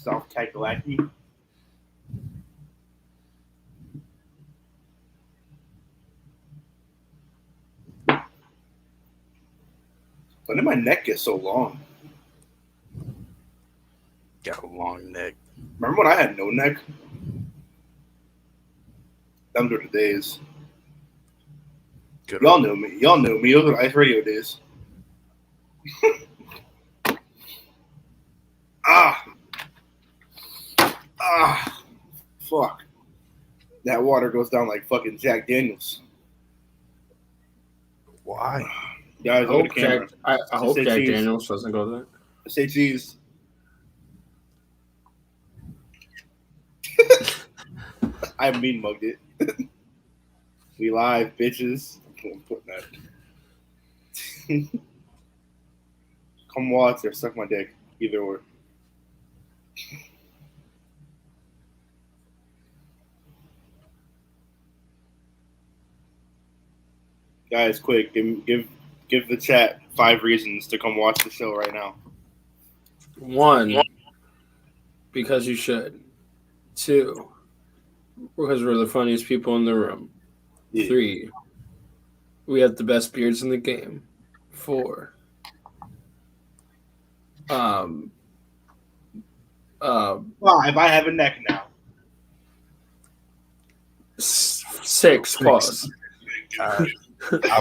South Kakalaki. When did my neck get so long? Got a long neck. Remember when I had no neck? Them were the days. Good Y'all old- knew me. Y'all knew me. Those were Ice Radio days. Ah. Fuck. That water goes down like fucking Jack Daniels. Why? Guys, look at the camera. I hope say Jack cheese. Daniels doesn't go there. Say cheese. I mean mugged it. We live, bitches. I'm putting that. Come watch or suck my dick. Either or. Guys, quick, give the chat 5 reasons to come watch the show right now. 1, because you should. 2, because we're the funniest people in the room. Yeah. 3, we have the best beards in the game. 4, 5, I have a neck now. 6, pause. I'll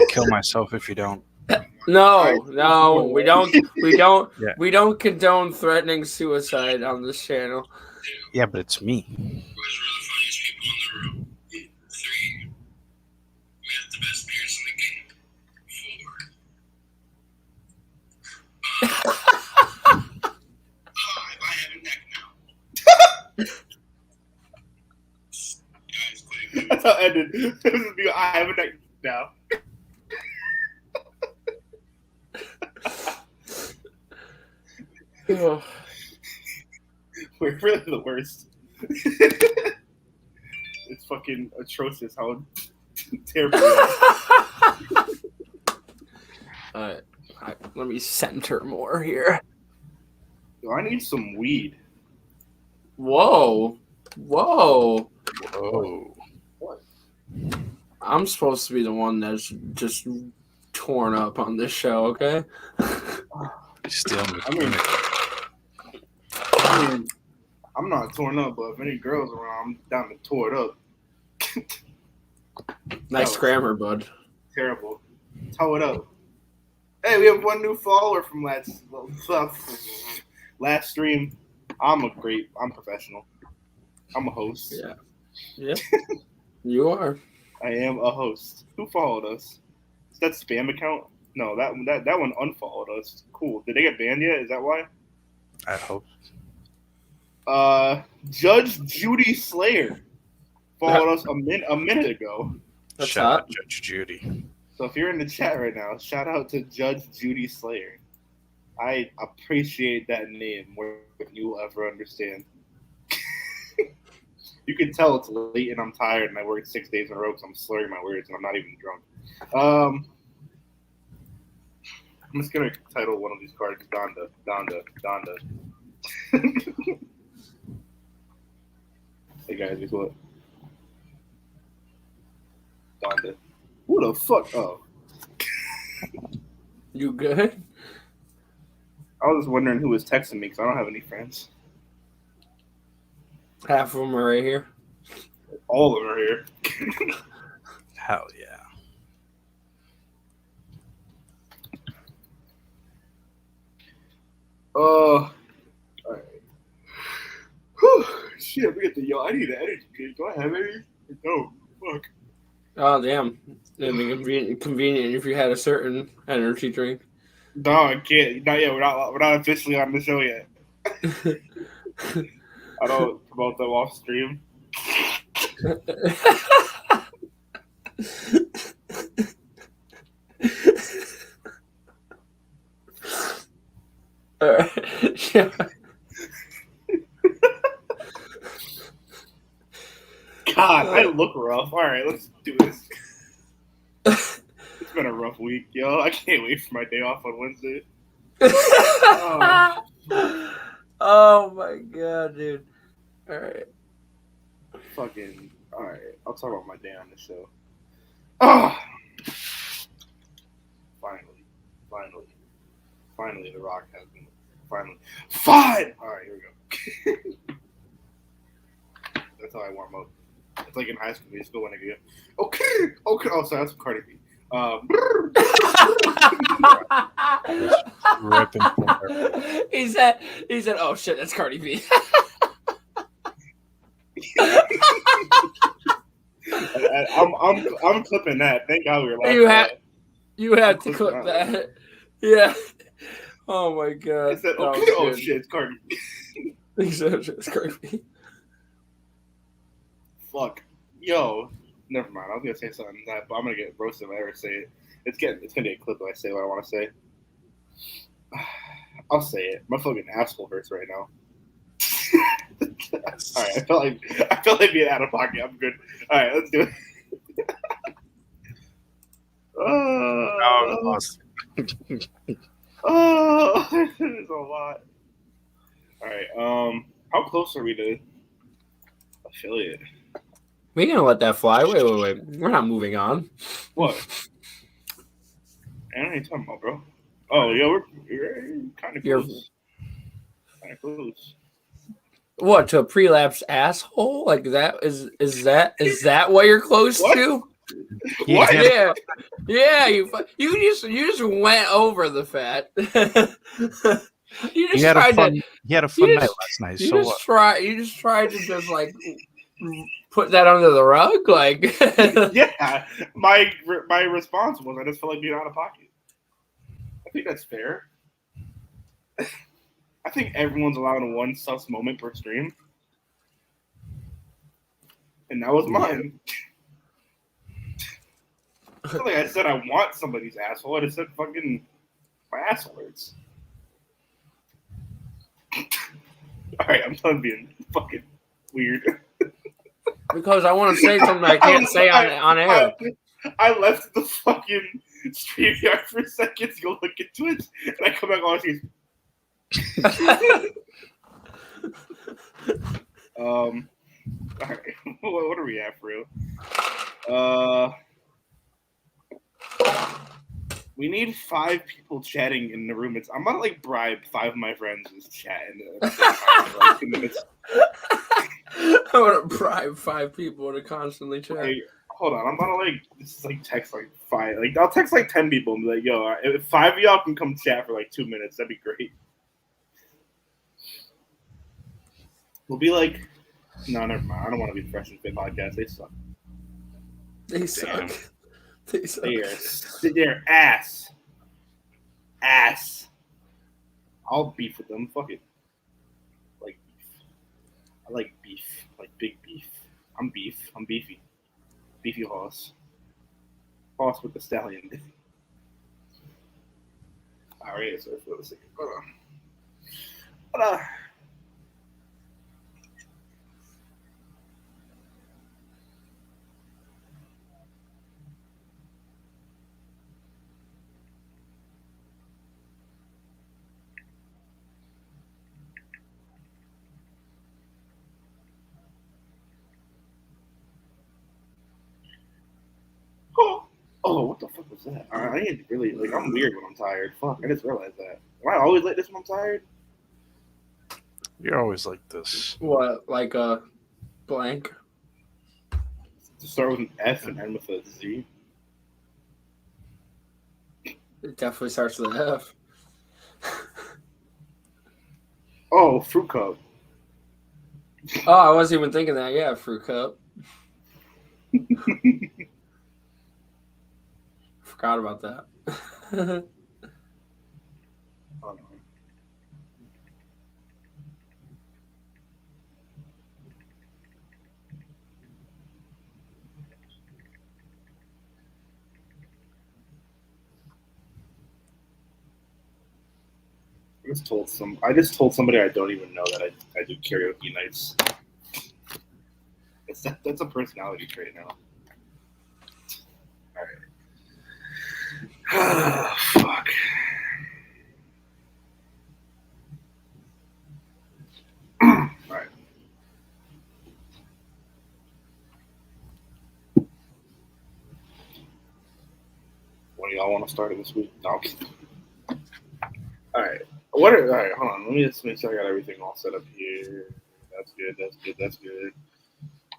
kill myself if you don't. No, we don't. Yeah. We don't condone threatening suicide on this channel. Yeah, but it's me. That's how it ended. I have a neck now. Oh. We're really the worst. It's fucking atrocious how terrible. Alright, let me center more here. Yo, I need some weed. Whoa. Whoa. What? I'm supposed to be the one that's just torn up on this show, okay? Still I mean, I'm not torn up, but if any girls around, I'm down to tore it up. Nice grammar, bud. Terrible. Toe it up. Hey, we have 1 new follower from last stream. I'm professional. I'm a host. Yeah. You are. I am a host. Who followed us? Is that spam account? No, that one unfollowed us. Cool. Did they get banned yet? Is that why? I hope. Judge Judy Slayer followed us a minute ago. That's Shout hot. out Judge Judy. So if you're in the chat right now, shout out to Judge Judy Slayer. I appreciate that name more than you will ever understand. You can tell it's late and I'm tired and I worked 6 days in a row because I'm slurring my words and I'm not even drunk. I'm just gonna title one of these cards Donda. Hey guys, guess what? Donda. Who the fuck? Oh, You good? I was just wondering who was texting me because I don't have any friends. Half of them are right here. All of them are here. Hell yeah. All right. Whew. Shit, we get the I need an energy drink. Do I have any? No. Fuck. Oh, damn. It'd be convenient if you had a certain energy drink. No, I can't. Not yet. We're not officially on the show yet. I don't promote them off stream. Yeah. God, I look rough. All right, let's do this. It's been a rough week, yo. I can't wait for my day off on Wednesday. Oh my god, dude. All right. Fucking. All right. I'll talk about my day on the show. Oh, finally, The Rock has been. Finally. Fine! All right, here we go. That's how I warm up. It's like in high school musical when I go, okay. Oh, sorry, that's Cardi B. Ripping for he said, oh shit, that's Cardi B. I'm clipping that. Thank God we were laughing. You have to clip that. Yeah. Oh my god. I said, okay, oh shit, it's Cardi B. He said, it's Cardi B. Fuck. Yo. Never mind. I was gonna say something that, but I'm gonna get roasted if I ever say it. It's gonna be a clip if I say what I want to say. I'll say it. My fucking asshole hurts right now. All right, I felt like being out of pocket. I'm good. All right, let's do it. There's a lot. All right. How close are we to affiliate? We're gonna let that fly. Wait. We're not moving on. What? I don't know what you're talking about, bro. Oh, yeah, we're kind of close. Kind of close. What, to a prelapsed asshole? Like that is that what you're close to? What? Yeah. You just went over the fat. He had a fun night last night. You just tried to just like put that under the rug, like. Yeah. My response was I just felt like being out of pocket. I think that's fair. I think everyone's allowed one sus moment per stream. And that was mine. It's not like I said I want somebody's asshole. I just said fucking my asshole hurts. Alright, I'm done being fucking weird. Because I want to say something I can't say on air. I left the fucking StreamYard for a second to go look into it, and I come back on and all right. What are we at for real? We need 5 people chatting in the room. I'm gonna like bribe 5 of my friends to chat in like 2 minutes. I want to bribe 5 people to constantly chat. Hey, hold on, I'm gonna text 5. Like I'll text 10 people and be like, yo, if 5 of y'all can come chat for 2 minutes, that'd be great. We'll be like, no, never mind. I don't want to be the Fresh and Fit podcast. They suck. They suck. They suck. They're ass. I'll beef with them. Fuck it. Like beef. I like beef. Like big beef. I'm beef. I'm beefy. Beefy horse. Horse with the stallion. Alright, so let's see. Hold on. Oh, what the fuck was that? I ain't really I'm weird when I'm tired. Fuck, I just realized that. Am I always like this when I'm tired? You're always like this. What, like a blank? To start with an F and end with a Z. It definitely starts with an F. Oh, fruit cup. Oh, I wasn't even thinking that. Yeah, fruit cup. Forgot about that. I just told somebody I don't even know that I do karaoke nights. That's a personality trait now. Alright. Fuck. y'all want to start it this week? No. I'm kidding. All right. All right, hold on. Let me just make sure I got everything all set up here. That's good.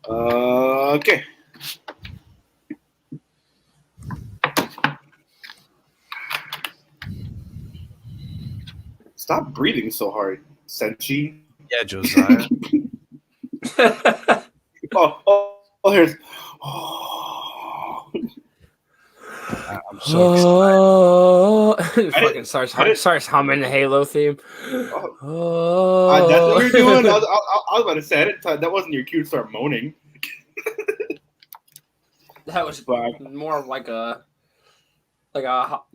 Okay. Stop breathing so hard, Senchi. Yeah, Josiah. Here's. I'm so excited. Fucking starts humming the Halo theme. That's what you're doing. I was about to say that wasn't your cue to start moaning. That was more of like a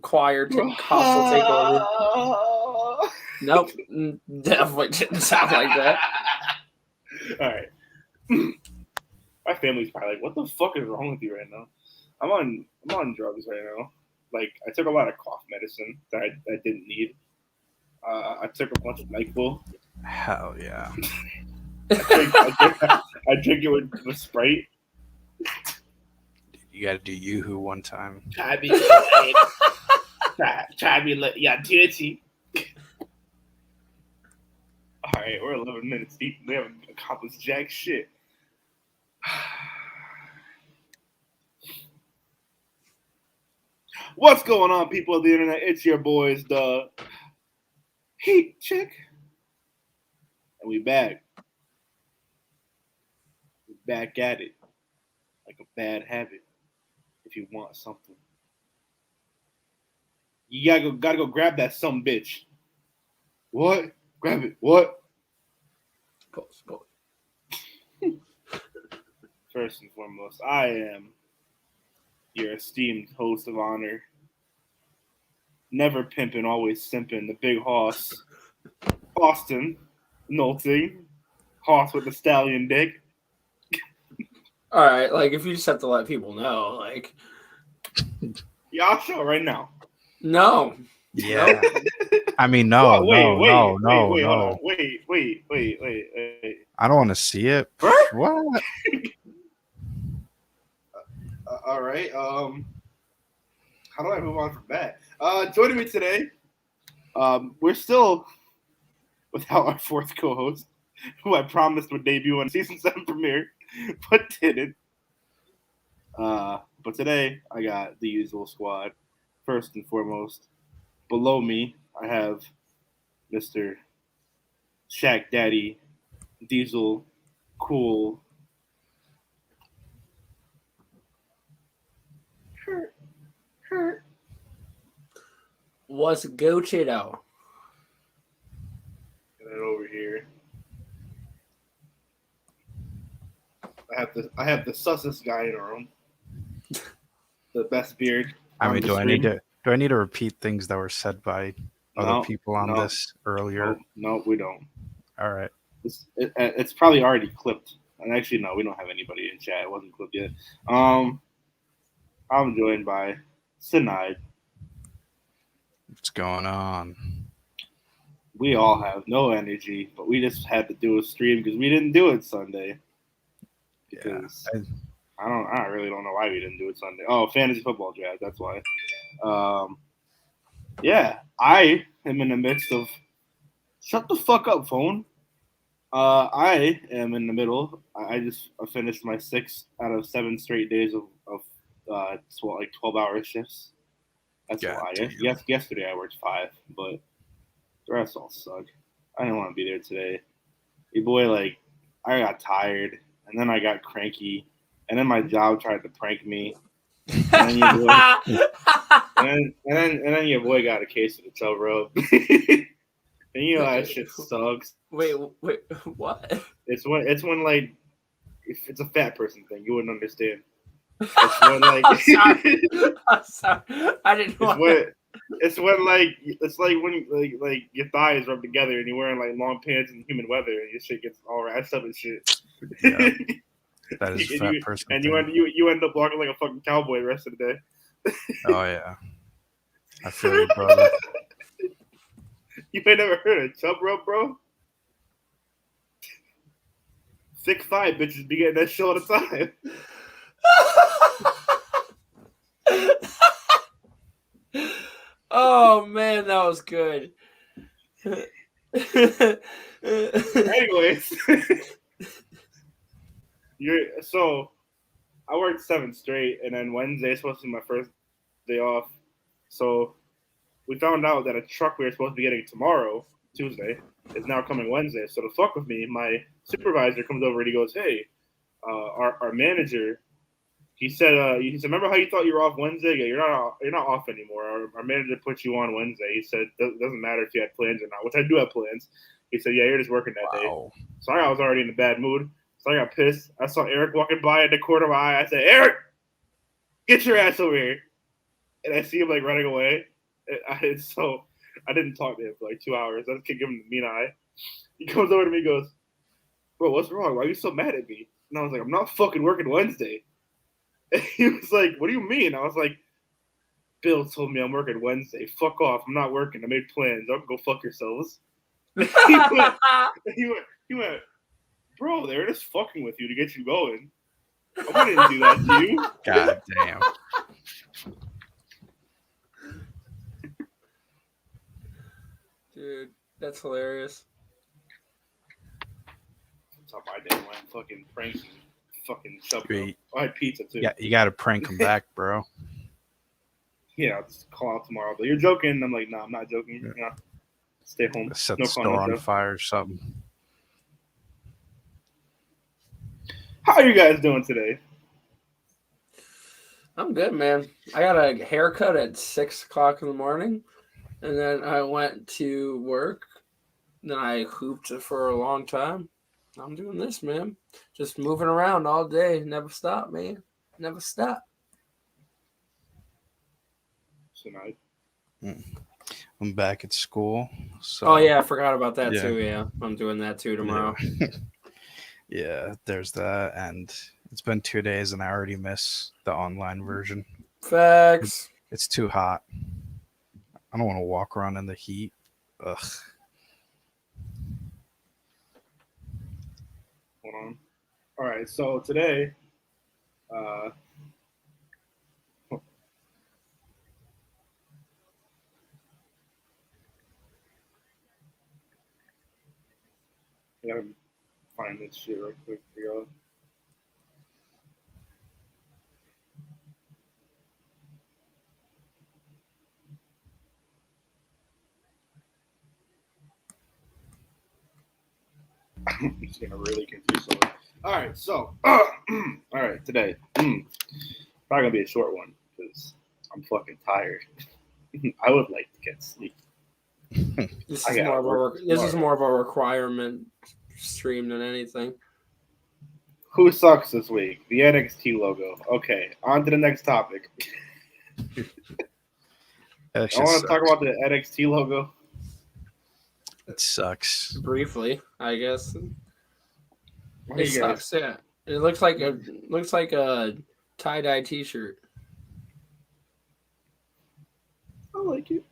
choir hostile takeover. Nope, definitely didn't sound like that. All right. My family's probably like, "What the fuck is wrong with you right now?" I'm on drugs right now. Like, I took a lot of cough medicine that I didn't need. I took a bunch of NyQuil. Hell yeah. I drink it with Sprite. You gotta do Yoo-hoo one time. Try me yeah, dirty. All right, we're 11 minutes deep. We haven't accomplished jack shit. What's going on, people of the internet? It's your boys, the Heat Chick. And we back. We back at it. Like a bad habit. If you want something. You gotta go grab that some bitch. What? Grab it. What? Pause. First and foremost, I am your esteemed host of honor. Never pimping, always simping, the big hoss. Austin, Nolting. Hoss with the stallion dick. All right, like if you just have to let people know, like. Yeah, I'll show it right now. No. Yeah. I mean, no. Wait. I don't want to see it. What? All right. How do I move on from that? Joining me today, we're still without our fourth co-host, who I promised would debut on season 7 premiere, but didn't. But today I got the usual squad. First and foremost, below me I have Mr. Shaq Daddy, Diesel, Cool. Hurt. What's Gucci though? Get it over here. I have the sussest guy in the room. The best beard. I mean, do I need to repeat things that were said by other people on this earlier? No, we don't. All right. It's probably already clipped. And actually, no, we don't have anybody in chat. It wasn't clipped yet. I'm joined by Sinai. What's going on? We all have no energy, but we just had to do a stream because we didn't do it Sunday. Because I really don't know why we didn't do it Sunday. Oh, fantasy football draft. That's why. Yeah, I am in the midst of. Shut the fuck up, phone. I am in the middle. I just finished my 6 out of 7 straight days of 12-hour shifts. That's why. Yes, yesterday I worked 5, but the rest all suck. I didn't want to be there today. Your boy, I got tired, and then I got cranky, and then my job tried to prank me. And then your boy got a case of the chub rub. And you know that shit sucks. Wait, what? It's when if it's a fat person thing, you wouldn't understand. It's when I'm sorry. I didn't know. It's like when your thighs rub together and you're wearing long pants in humid weather and your shit gets all rashed up and shit. Yeah, that is a fat person. And you end up walking like a fucking cowboy the rest of the day. Oh yeah, I feel you, brother. You ain't never heard of chub rub, bro? Thick thigh bitches be getting that shit all the time. Oh man, that was good. Anyways, so I worked 7 straight, and then Wednesday is supposed to be my first day off. So we found out that a truck we were supposed to be getting tomorrow, Tuesday, is now coming Wednesday. So to fuck with me, my supervisor comes over and he goes, "Hey, our manager." He said, "Remember how you thought you were off Wednesday? Yeah, you're not off anymore. Our manager put you on Wednesday." He said, "It doesn't matter if you had plans or not," which I do have plans. He said, "Yeah, you're just working that day." So I was already in a bad mood. So I got pissed. I saw Eric walking by in the corner of my eye. I said, "Eric, get your ass over here!" And I see him like running away. So I didn't talk to him for like 2 hours. I just kept giving him the mean eye. He comes over to me and goes, "Bro, what's wrong? Why are you so mad at me?" And I was like, "I'm not fucking working Wednesday." And he was like, "What do you mean?" I was like, "Bill told me I'm working Wednesday. Fuck off. I'm not working. I made plans. Y'all can go fuck yourselves." He went, "Bro, they're just fucking with you to get you going. I didn't do that to you." God damn. Dude, that's hilarious. That's how my day went. Fucking pranking. Fucking shoved up. I had pizza too. Yeah, you got to prank them back, bro. Yeah, I'll just call out tomorrow. But you're joking. I'm like, no, I'm not joking. Yeah. No. Stay home. Set the store on fire or something. How are you guys doing today? I'm good, man. I got a haircut at 6 o'clock in the morning, and then I went to work. Then I hooped for a long time. I'm doing this, man. Just moving around all day. Never stop, man. Never stop. Tonight. I'm back at school. So oh yeah, I forgot about that too. Yeah, I'm doing that too tomorrow. Yeah, there's that, and it's been 2 days, and I already miss the online version. Facts. It's too hot. I don't want to walk around in the heat. Ugh. Hold on. All right, so today, I gotta find this shit real quick for y'all. I'm just gonna really confuse someone. All right, so all right, today probably gonna be a short one because I'm fucking tired. I would like to get sleep. This is more of a requirement stream than anything. Who sucks this week? The NXT logo. Okay, on to the next topic. I want to talk about the NXT logo. It sucks. Briefly, I guess. It sucks. Yeah, it looks like a tie-dye T-shirt. I like it.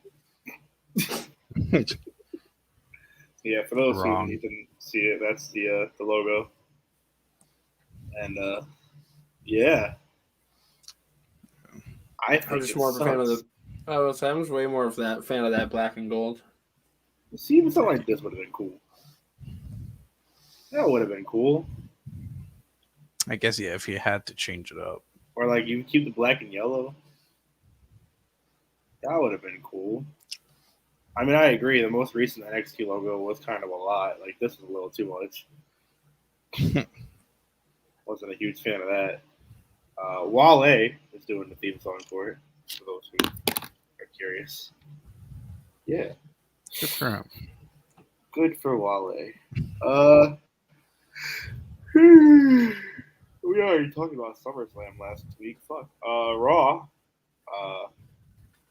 Yeah, for those who didn't see it, that's the logo. And yeah, I think I'm just more of a fan of the. I was way more of that fan of that black and gold. See, even something like this would have been cool. That would have been cool. I guess yeah, if you had to change it up, or like you keep the black and yellow. That would have been cool. I mean, I agree. The most recent NXT logo was kind of a lot. Like, this is a little too much. Wasn't a huge fan of that. Wale is doing the theme song for it, for those who are curious. Yeah. Good for him. Good for Wale. We already talked about SummerSlam last week. Fuck. Raw.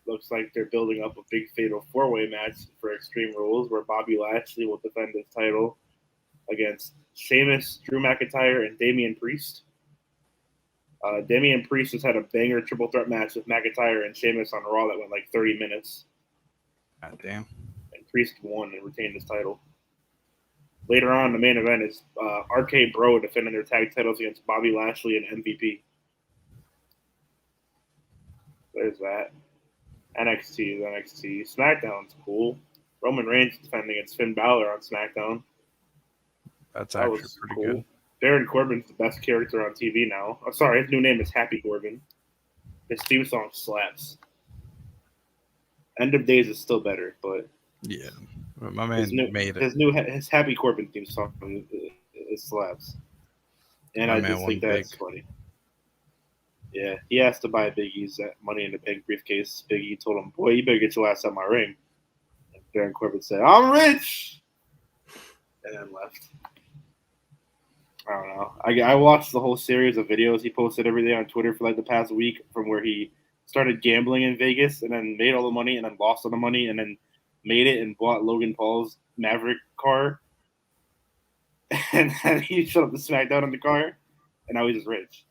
Looks like they're building up a big fatal 4-way match for Extreme Rules where Bobby Lashley will defend his title against Sheamus, Drew McIntyre, and Damian Priest. Damian Priest has had a banger triple threat match with McIntyre and Sheamus on Raw that went like 30 minutes. God damn. And Priest won and retained his title. Later on, the main event is RK Bro defending their tag titles against Bobby Lashley and MVP. There's that. NXT is NXT. SmackDown's cool. Roman Reigns defending against Finn Balor on SmackDown. That's That actually was pretty cool. good. Baron Corbin's the best character on TV now. I'm sorry, his new name is Happy Corbin. His theme song slaps. End of Days is still better, but Yeah, my man made it. his Happy Corbin theme song it slaps. And My I man just think won that's big. funny. Yeah, he asked to buy Big E's Money in the Bank briefcase. Big E told him, "Boy, you better get your ass out my ring." And Baron Corbin said, "I'm rich," and then left. I don't know. I watched the whole series of videos he posted every day on Twitter for like the past week, from where he started gambling in Vegas and then made all the money and then lost all the money and then made it and bought Logan Paul's Maverick car, and then he showed up to SmackDown in the car, and now he's just rich.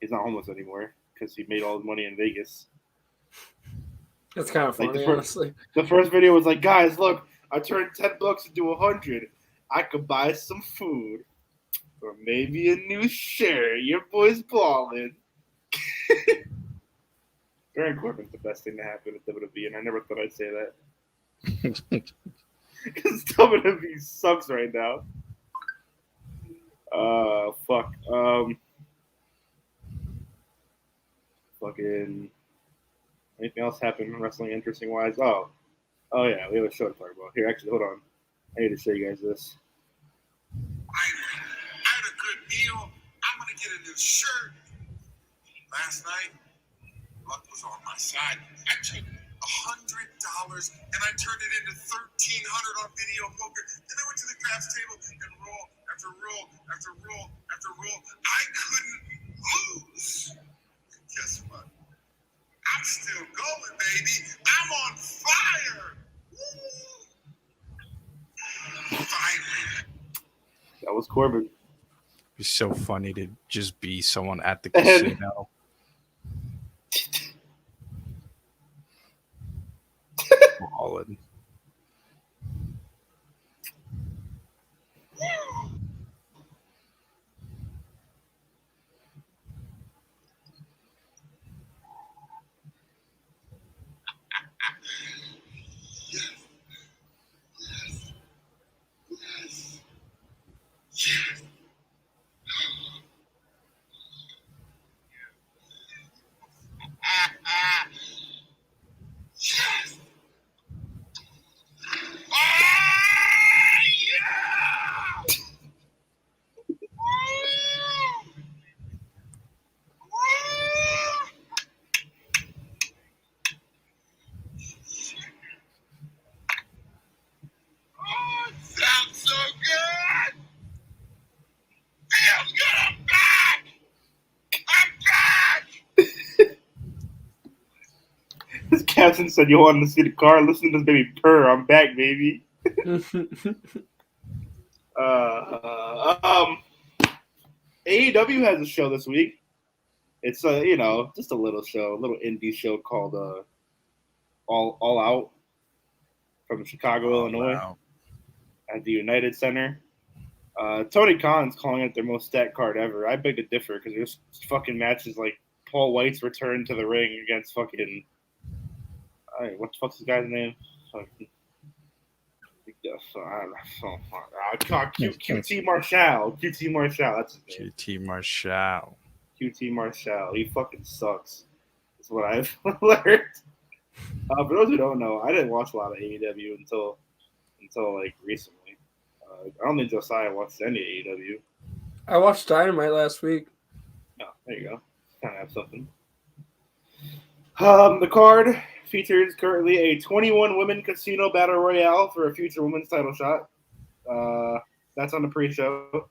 He's not homeless anymore because he made all his money in Vegas. It's kind of Like funny, honestly. the first video was like, "Guys, look, I turned $10 into 100. I could buy some food or maybe a new shirt. Your boy's balling." Baron Corbin's the best thing to happen at WWE, and I never thought I'd say that because WWE sucks right now. Fuck. Fucking. Anything else happen wrestling interesting wise? Oh yeah, we have a show to talk about. Here, actually, hold on. I need to show you guys this. I had a good meal. I'm gonna get a new shirt. Last night, luck was on my side. I took $100 and I turned it into $1,300 on video poker. Then I went to the craps table and roll after roll after roll after roll. I couldn't lose. Guess what? I'm still going, baby. I'm on fire. Woo! Finally. That was Corbin. It's so funny to just be someone at the casino. Balling. Sounds so good! Feels good! I'm back! I'm back! This captain said you wanted to see the car. Listen to this baby purr. I'm back, baby. AEW has a show this week. It's just a little show, a little indie show called All Out from Chicago, Illinois, Wow. at the United Center. Tony Khan's calling it their most stacked card ever. I beg to differ because there's fucking matches like Paul White's return to the ring against fucking. What the fuck's this guy's name? QT Marshall. QT Marshall. That's his name. QT Marshall. QT Marshall. He fucking sucks. That's what I've learned. For those who don't know, I didn't watch a lot of AEW until like recently. I don't think Josiah watched any AEW. I watched Dynamite last week. Oh, there you go. Kind of have something. The card features currently a 21 women casino battle royale for a future women's title shot. That's on the pre-show.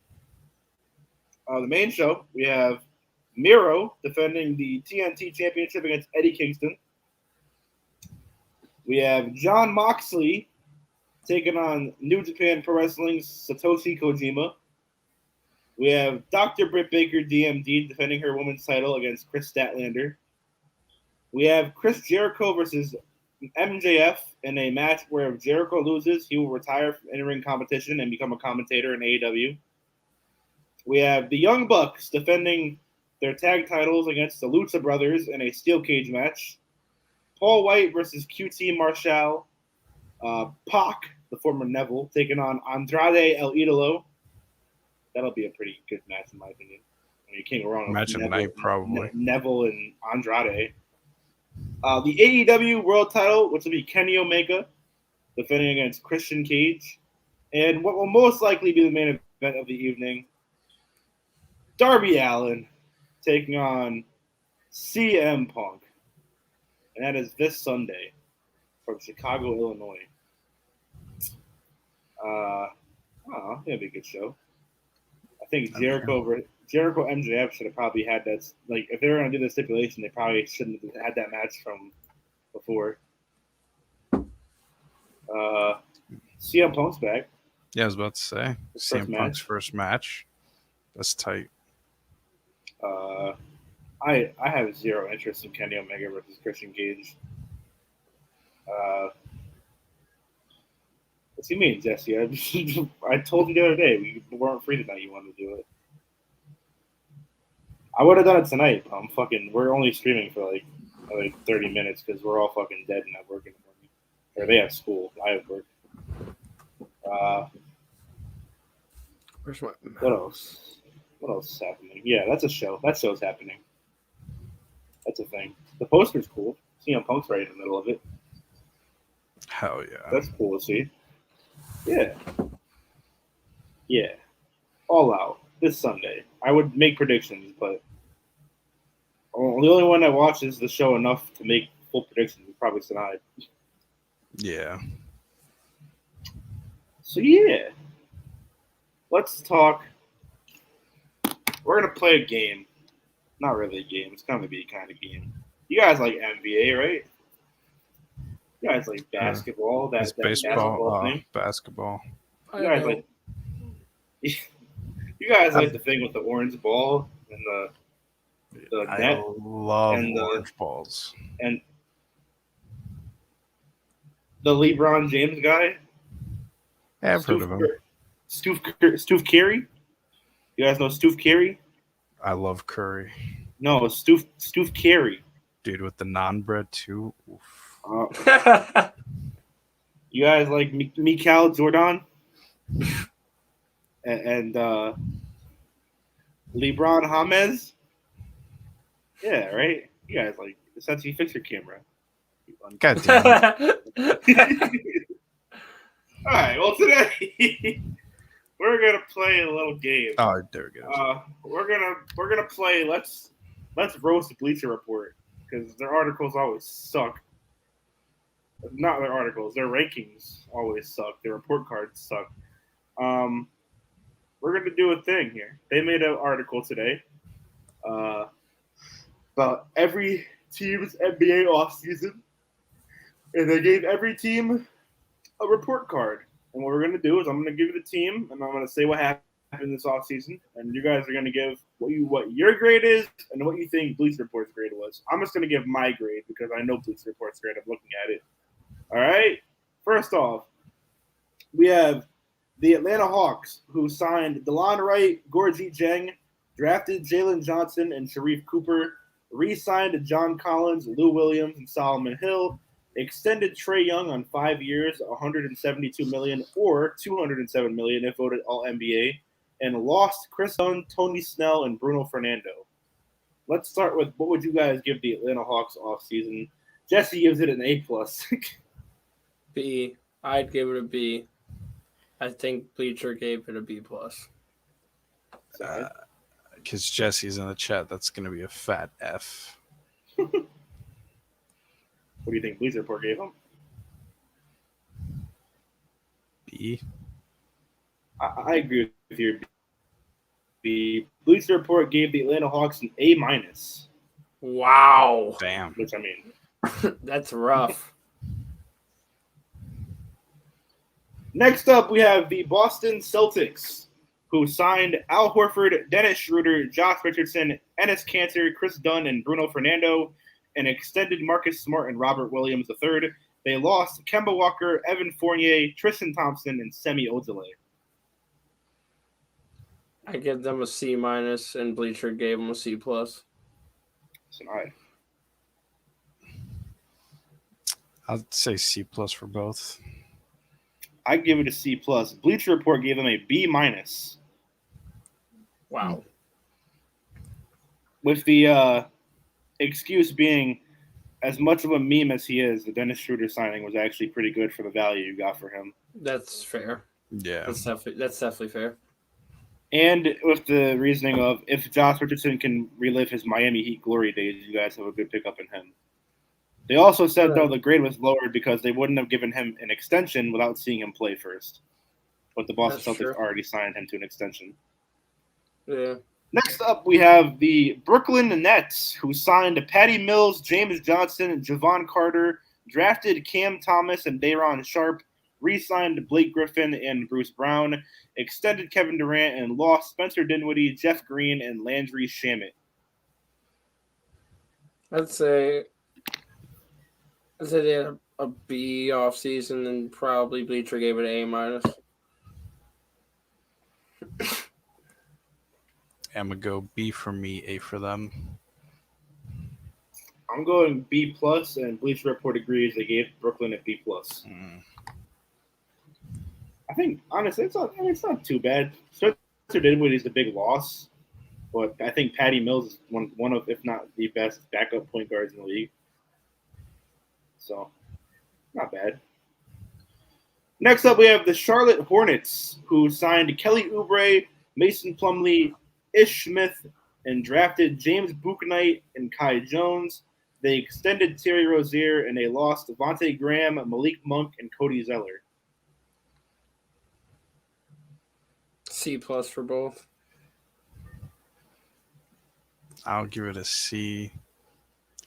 The main show, we have Miro defending the TNT Championship against Eddie Kingston. We have Jon Moxley taking on New Japan Pro Wrestling's Satoshi Kojima. We have Dr. Britt Baker, DMD, defending her women's title against Chris Statlander. We have Chris Jericho versus MJF in a match where if Jericho loses, he will retire from in-ring competition and become a commentator in AEW. We have the Young Bucks defending their tag titles against the Lucha Brothers in a steel cage match. Paul White versus QT Marshall. Pac, the former Neville, taking on Andrade El Idolo. That'll be a pretty good match in my opinion. I mean, you can't go wrong with Match of the night, probably. Neville and Andrade. The AEW World Title, which will be Kenny Omega defending against Christian Cage, and what will most likely be the main event of the evening, Darby Allin taking on CM Punk, and that is this Sunday from Chicago, Illinois. It'll be a good show. I think Jericho MJF should have probably had that. Like, if they were going to do the stipulation, they probably shouldn't have had that match from before. CM Punk's back. Yeah, I was about to say. His CM first Punk's match. first match. That's tight. I have zero interest in Kenny Omega versus Christian Cage. What's he mean, Jesse? I told you the other day we weren't free tonight. You wanted to do it. I would have done it tonight. We're only streaming for like 30 minutes because we're all fucking dead and at work in the morning. Or they have school. I have work. Where's my What else? What else is happening? Yeah, that's a show. That show's happening. That's a thing. The poster's cool. CM Punk's right in the middle of it. Hell yeah. That's cool to see. Yeah. Yeah. All out. This Sunday. I would make predictions, but the only one that watches the show enough to make full predictions is probably tonight. Yeah. So yeah. Let's talk. We're gonna play a game. Not really a game. It's gonna be a kind of game. You guys like NBA, right? You guys like basketball. It's That baseball, basketball thing. basketball. You guys like. You guys like the thing with the orange ball and the I net love and orange balls. and the LeBron James guy. Yeah, I've heard of him. Stoof Carey. You guys know Stoof Carey? I love Curry. No, Stoof Carey. Dude, with the non-bread too. Oof. You guys like Mikal Jordan and LeBron James? Yeah, right. You guys like since you fix your camera. God damn it. All right. Well, today we're gonna play a little game. Oh, there we go. We're gonna play. Let's roast Bleacher Report because their articles always suck. Not their articles, their rankings always suck. Their report cards suck. We're gonna do a thing here. They made an article today about every team's NBA offseason, and they gave every team a report card. And what we're gonna do is I'm gonna give you the team, and I'm gonna say what happened this offseason, and you guys are gonna give what your grade is and what you think Bleacher Report's grade was. I'm just gonna give my grade because I know Bleacher Report's grade. I'm looking at it. All right. First off, we have the Atlanta Hawks, who signed DeLon Wright, Gorgie Jeng, drafted Jalen Johnson and Sharif Cooper, re-signed John Collins, Lou Williams, and Solomon Hill, extended Trae Young on 5 years, $172 million or $207 million if voted All NBA, and lost Chris Dunn, Tony Snell, and Bruno Fernando. Let's start with what would you guys give the Atlanta Hawks offseason? Jesse gives it an A+. B. I'd give it a B. I think Bleacher gave it a B+. Because Jesse's in the chat, that's going to be a fat F. What do you think Bleacher Report gave him? B. I agree with you. The Bleacher Report gave the Atlanta Hawks an A-, Wow. Damn. which I mean, That's rough. next up, we have the Boston Celtics, who signed Al Horford, Dennis Schroeder, Josh Richardson, Enes Kanter, Chris Dunn, and Bruno Fernando, and extended Marcus Smart and Robert Williams III. They lost Kemba Walker, Evan Fournier, Tristan Thompson, and Semi Ojeleye. I give them a C-, and Bleacher gave them a C+. So, all right. I'd say C plus for both. I give it a C plus. Bleacher Report gave them a B minus, Wow. with the excuse being, as much of a meme as he is, the Dennis Schroeder signing was actually pretty good for the value you got for him. That's fair. Yeah. That's definitely fair. And with the reasoning of, if Josh Richardson can relive his Miami Heat glory days, you guys have a good pickup in him. They also said, though, the grade was lowered because they wouldn't have given him an extension without seeing him play first. But the Boston That's Celtics true. already signed him to an extension. Yeah. Next up, we have the Brooklyn Nets, who signed Patty Mills, James Johnson, Javon Carter, drafted Cam Thomas and Day'Ron Sharp, re-signed Blake Griffin and Bruce Brown, extended Kevin Durant, and lost Spencer Dinwiddie, Jeff Green, and Landry Shamet. I'd say they had a B off season, and probably Bleacher gave it an A minus. I'm gonna go B for me, A for them. I'm going B plus, and Bleacher Report agrees. They gave Brooklyn a B plus. I think honestly, it's not too bad. Spencer Dinwiddie is a big loss, but I think Patty Mills is one of, if not the best, backup point guards in the league. So, not bad. Next up, we have the Charlotte Hornets, who signed Kelly Oubre, Mason Plumlee, Ish Smith, and drafted James Bouknight and Kai Jones. They extended Terry Rozier, and they lost Devontae Graham, Malik Monk, and Cody Zeller. C plus for both. I'll give it a C.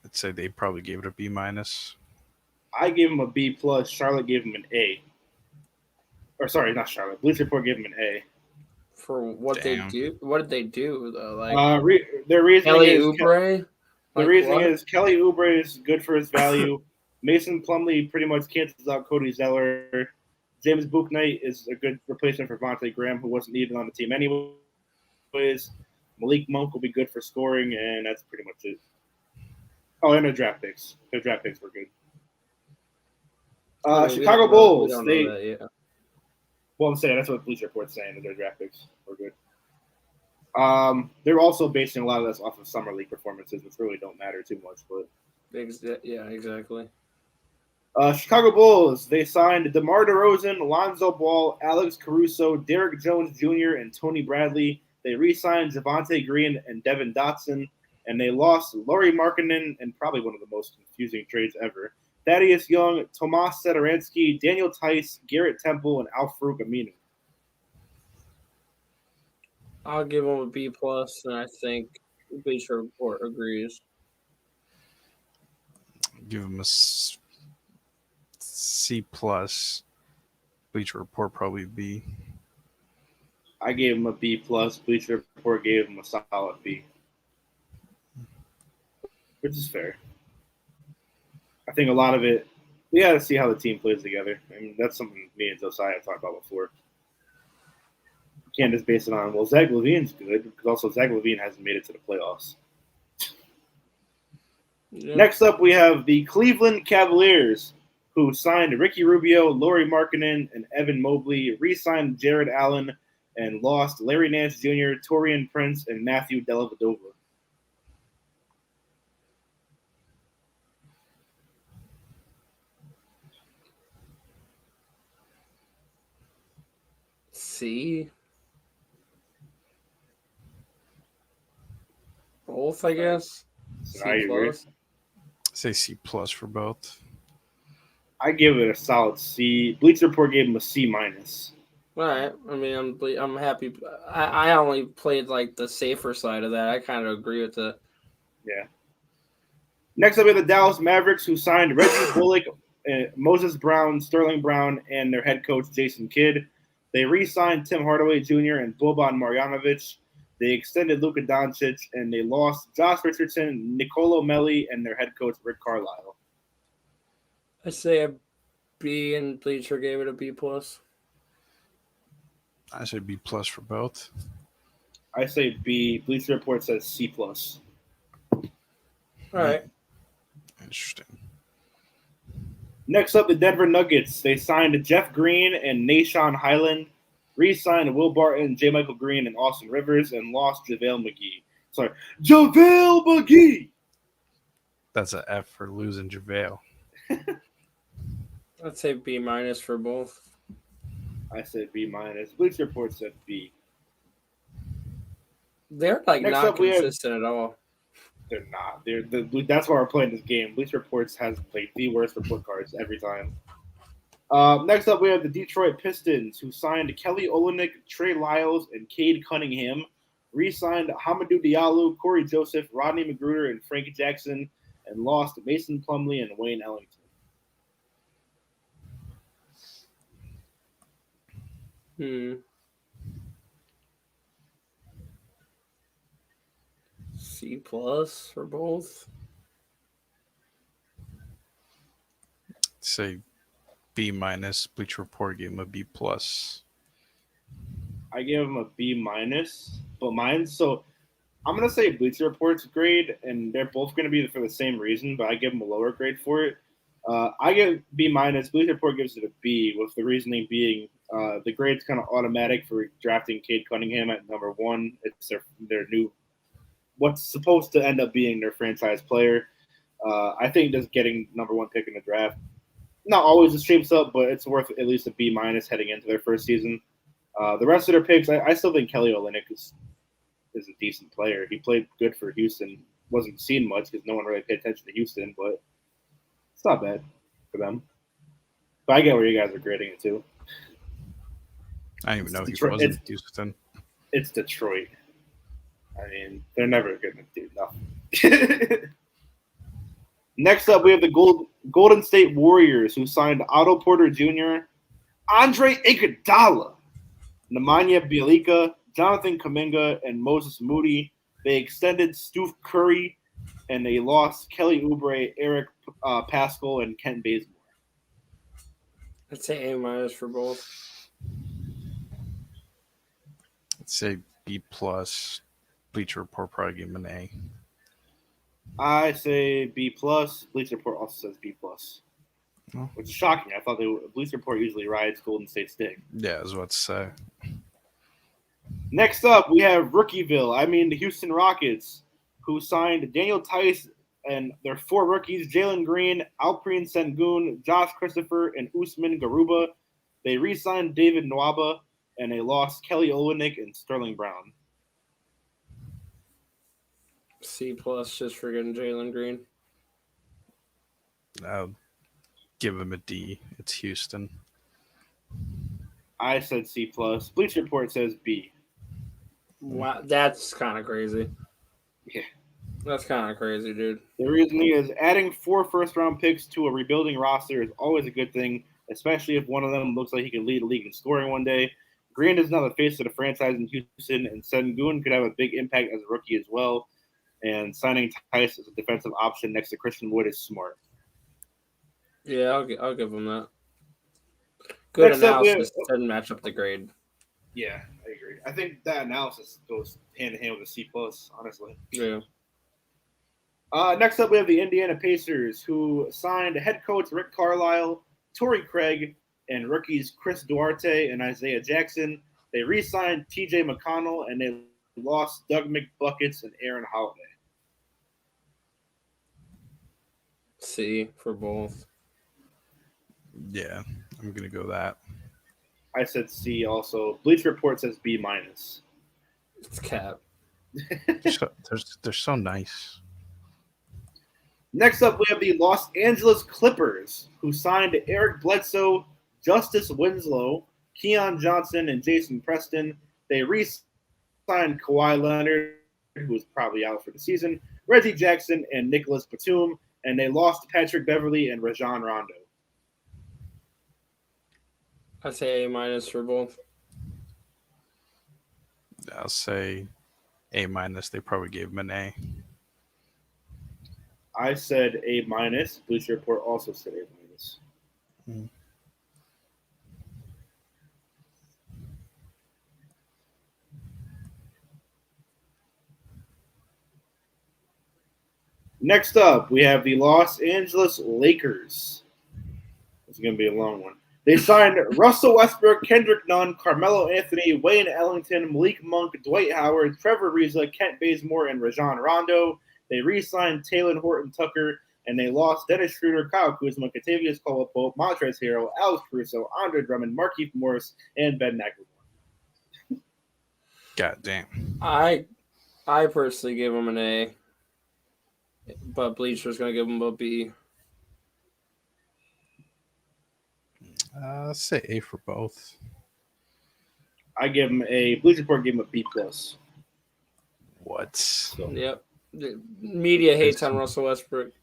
I'd say they probably gave it a B minus. I gave him a B plus. Charlotte gave him an A. Or sorry, not Charlotte. Bleacher Report gave him an A. For what Damn. they do? What did they do though? Like Their reasoning Kelly is Oubre. the reasoning is Kelly Oubre is good for his value. Mason Plumlee pretty much cancels out Cody Zeller. James Bouknight is a good replacement for Devontae Graham, who wasn't even on the team anyways. Malik Monk will be good for scoring, and that's pretty much it. Oh, and their draft picks. Their draft picks were good. Chicago Bulls. Well, I'm saying that's what Bleacher Report's saying, that their draft picks were good. They're also basing a lot of this off of summer league performances, which really don't matter too much. But yeah, exactly. Chicago Bulls, they signed DeMar DeRozan, Lonzo Ball, Alex Caruso, Derek Jones Jr., and Tony Bradley. They re-signed Javonte Green and Devin Dotson, and they lost Lauri Markkanen, and probably one of the most confusing trades ever, Thaddeus Young, Tomas Satoransky, Daniel Tice, Garrett Temple, and Al-Farouq Aminu. I'll give them a B plus, and I think Bleacher Report agrees. Give them a C plus. Bleacher Report probably B. I gave him a B plus. Bleacher Report gave him a solid B, which is fair. I think a lot of it, we got to see how the team plays together. I mean, that's something me and Josiah talked about before. You can't just base it on, well, Zach LaVine's good, because also Zach LaVine hasn't made it to the playoffs. Yeah. Next up, we have the Cleveland Cavaliers, who signed Ricky Rubio, Lauri Markkanen, and Evan Mobley, re-signed Jared Allen, and lost Larry Nance Jr., Torian Prince, and Matthew Dellavedova. C. Both, I guess. So C I agree. plus. Say C plus for both. I give it a solid C. Bleacher Report gave him a C minus. All right. I mean, I'm happy. I only played like the safer side of that. I kind of agree with it. Yeah. Next up, we have the Dallas Mavericks, who signed Reggie Bullock, Moses Brown, Sterling Brown, and their head coach, Jason Kidd. They re-signed Tim Hardaway Jr. and Boban Marjanovic. They extended Luka Doncic, and they lost Josh Richardson, Nicolo Melli, and their head coach, Rick Carlisle. I say a B, and Bleacher gave it a B plus. I say B plus for both. I say B. Bleacher Report says C plus. All right. Interesting. Next up, the Denver Nuggets. They signed Jeff Green and Nashawn Highland, re-signed Will Barton, J. Michael Green, and Austin Rivers, and lost JaVale McGee. Sorry, JaVale McGee! That's an F for losing JaVale. I'd say B minus for both. I said B minus. Bleacher Report said B. They're like Next not up, we have- consistent at all. They're not. That's why we're playing this game. Bleacher Reports has like the worst report cards every time. Next up, we have the Detroit Pistons, who signed Kelly Olynyk, Trey Lyles, and Cade Cunningham. Re-signed Hamidou Diallo, Corey Joseph, Rodney Magruder, and Frank Jackson, and lost Mason Plumlee and Wayne Ellington. C plus for both. Say B minus. Bleacher Report gave him a B plus. I gave him a B minus, but I'm gonna say Bleacher Report's grade, and they're both gonna be for the same reason, but I give them a lower grade for it. I give B minus. Bleacher Report gives it a B, with the reasoning being the grade's kind of automatic for drafting Cade Cunningham at number 1. It's their new, what's supposed to end up being their franchise player. I think just getting number 1 pick in the draft, not always it shapes up, but it's worth at least a B minus heading into their first season. The rest of their picks, I still think Kelly Olynyk is a decent player. He played good for Houston. Wasn't seen much because no one really paid attention to Houston, but it's not bad for them. But I get where you guys are grading it too. I didn't even know Detroit. he wasn't Houston. It's Detroit. I mean, they're never going to do nothing. Next up, we have the Golden State Warriors, who signed Otto Porter Jr., Andre Iguodala, Nemanja Bjelica, Jonathan Kuminga, and Moses Moody. They extended Steph Curry, and they lost Kelly Oubre, Eric Pascal, and Kent Bazemore. I'd say A minus for both. I'd say B plus. Bleacher Report probably gave him an A. I say B plus. Bleacher Report also says B plus, Oh. which is shocking. I thought Bleacher Report usually rides Golden State's dick. Yeah, I was about to say. Next up, we have the Houston Rockets, who signed Daniel Tice and their 4 rookies, Jalen Green, Alperen Sengun, Josh Christopher, and Usman Garuba. They re-signed David Nwaba, and they lost Kelly Olynyk and Sterling Brown. C plus just for getting Jalen Green. I'll give him a D. It's Houston. I said C plus. Bleacher Report says B. Wow, that's kind of crazy. Yeah. That's kind of crazy, dude. The reasoning is adding 4 first-round picks to a rebuilding roster is always a good thing, especially if one of them looks like he could lead the league in scoring one day. Green is now the face of the franchise in Houston, and Sengun could have a big impact as a rookie as well. And signing Tice as a defensive option next to Christian Wood is smart. Yeah, I'll give him that. Good Next up, analysis. Doesn't match up the grade. Yeah, I agree. I think that analysis goes hand in hand with a C plus, honestly. Yeah. Next up, we have the Indiana Pacers, who signed head coach Rick Carlisle, Torrey Craig, and rookies Chris Duarte and Isaiah Jackson. They re-signed T.J. McConnell, and they lost Doug McBuckets and Aaron Holiday. C for both. Yeah, I'm going to go that. I said C also. Bleacher Report says B minus. It's cap. They're so nice. Next up, we have the Los Angeles Clippers, who signed Eric Bledsoe, Justice Winslow, Keon Johnson, and Jason Preston. They re-signed Kawhi Leonard, who is probably out for the season, Reggie Jackson, and Nicholas Batum, and they lost Patrick Beverly and Rajon Rondo. I'd say A minus for both. I'll say A minus. They probably gave him an A. I said A minus. Bleacher Report also said A minus. Mm. Next up, we have the Los Angeles Lakers, It's going to be a long one. They signed Russell Westbrook, Kendrick Nunn, Carmelo Anthony, Wayne Ellington, Malik Monk, Dwight Howard, Trevor Ariza, Kent Bazemore, and Rajon Rondo. They re-signed Taylor Horton Tucker, and they lost Dennis Schroeder, Kyle Kuzma, Kentavious Caldwell-Pope, Montrezl Harrell, Alex Caruso, Andre Drummond, Markieff Morris, and Ben McLemore. God damn. I personally give him an A, but Bleacher's gonna give him a B. Say A for both. I give him a Bleacher Report gave him a B plus. What? So Yep. The media hates on Russell Westbrook.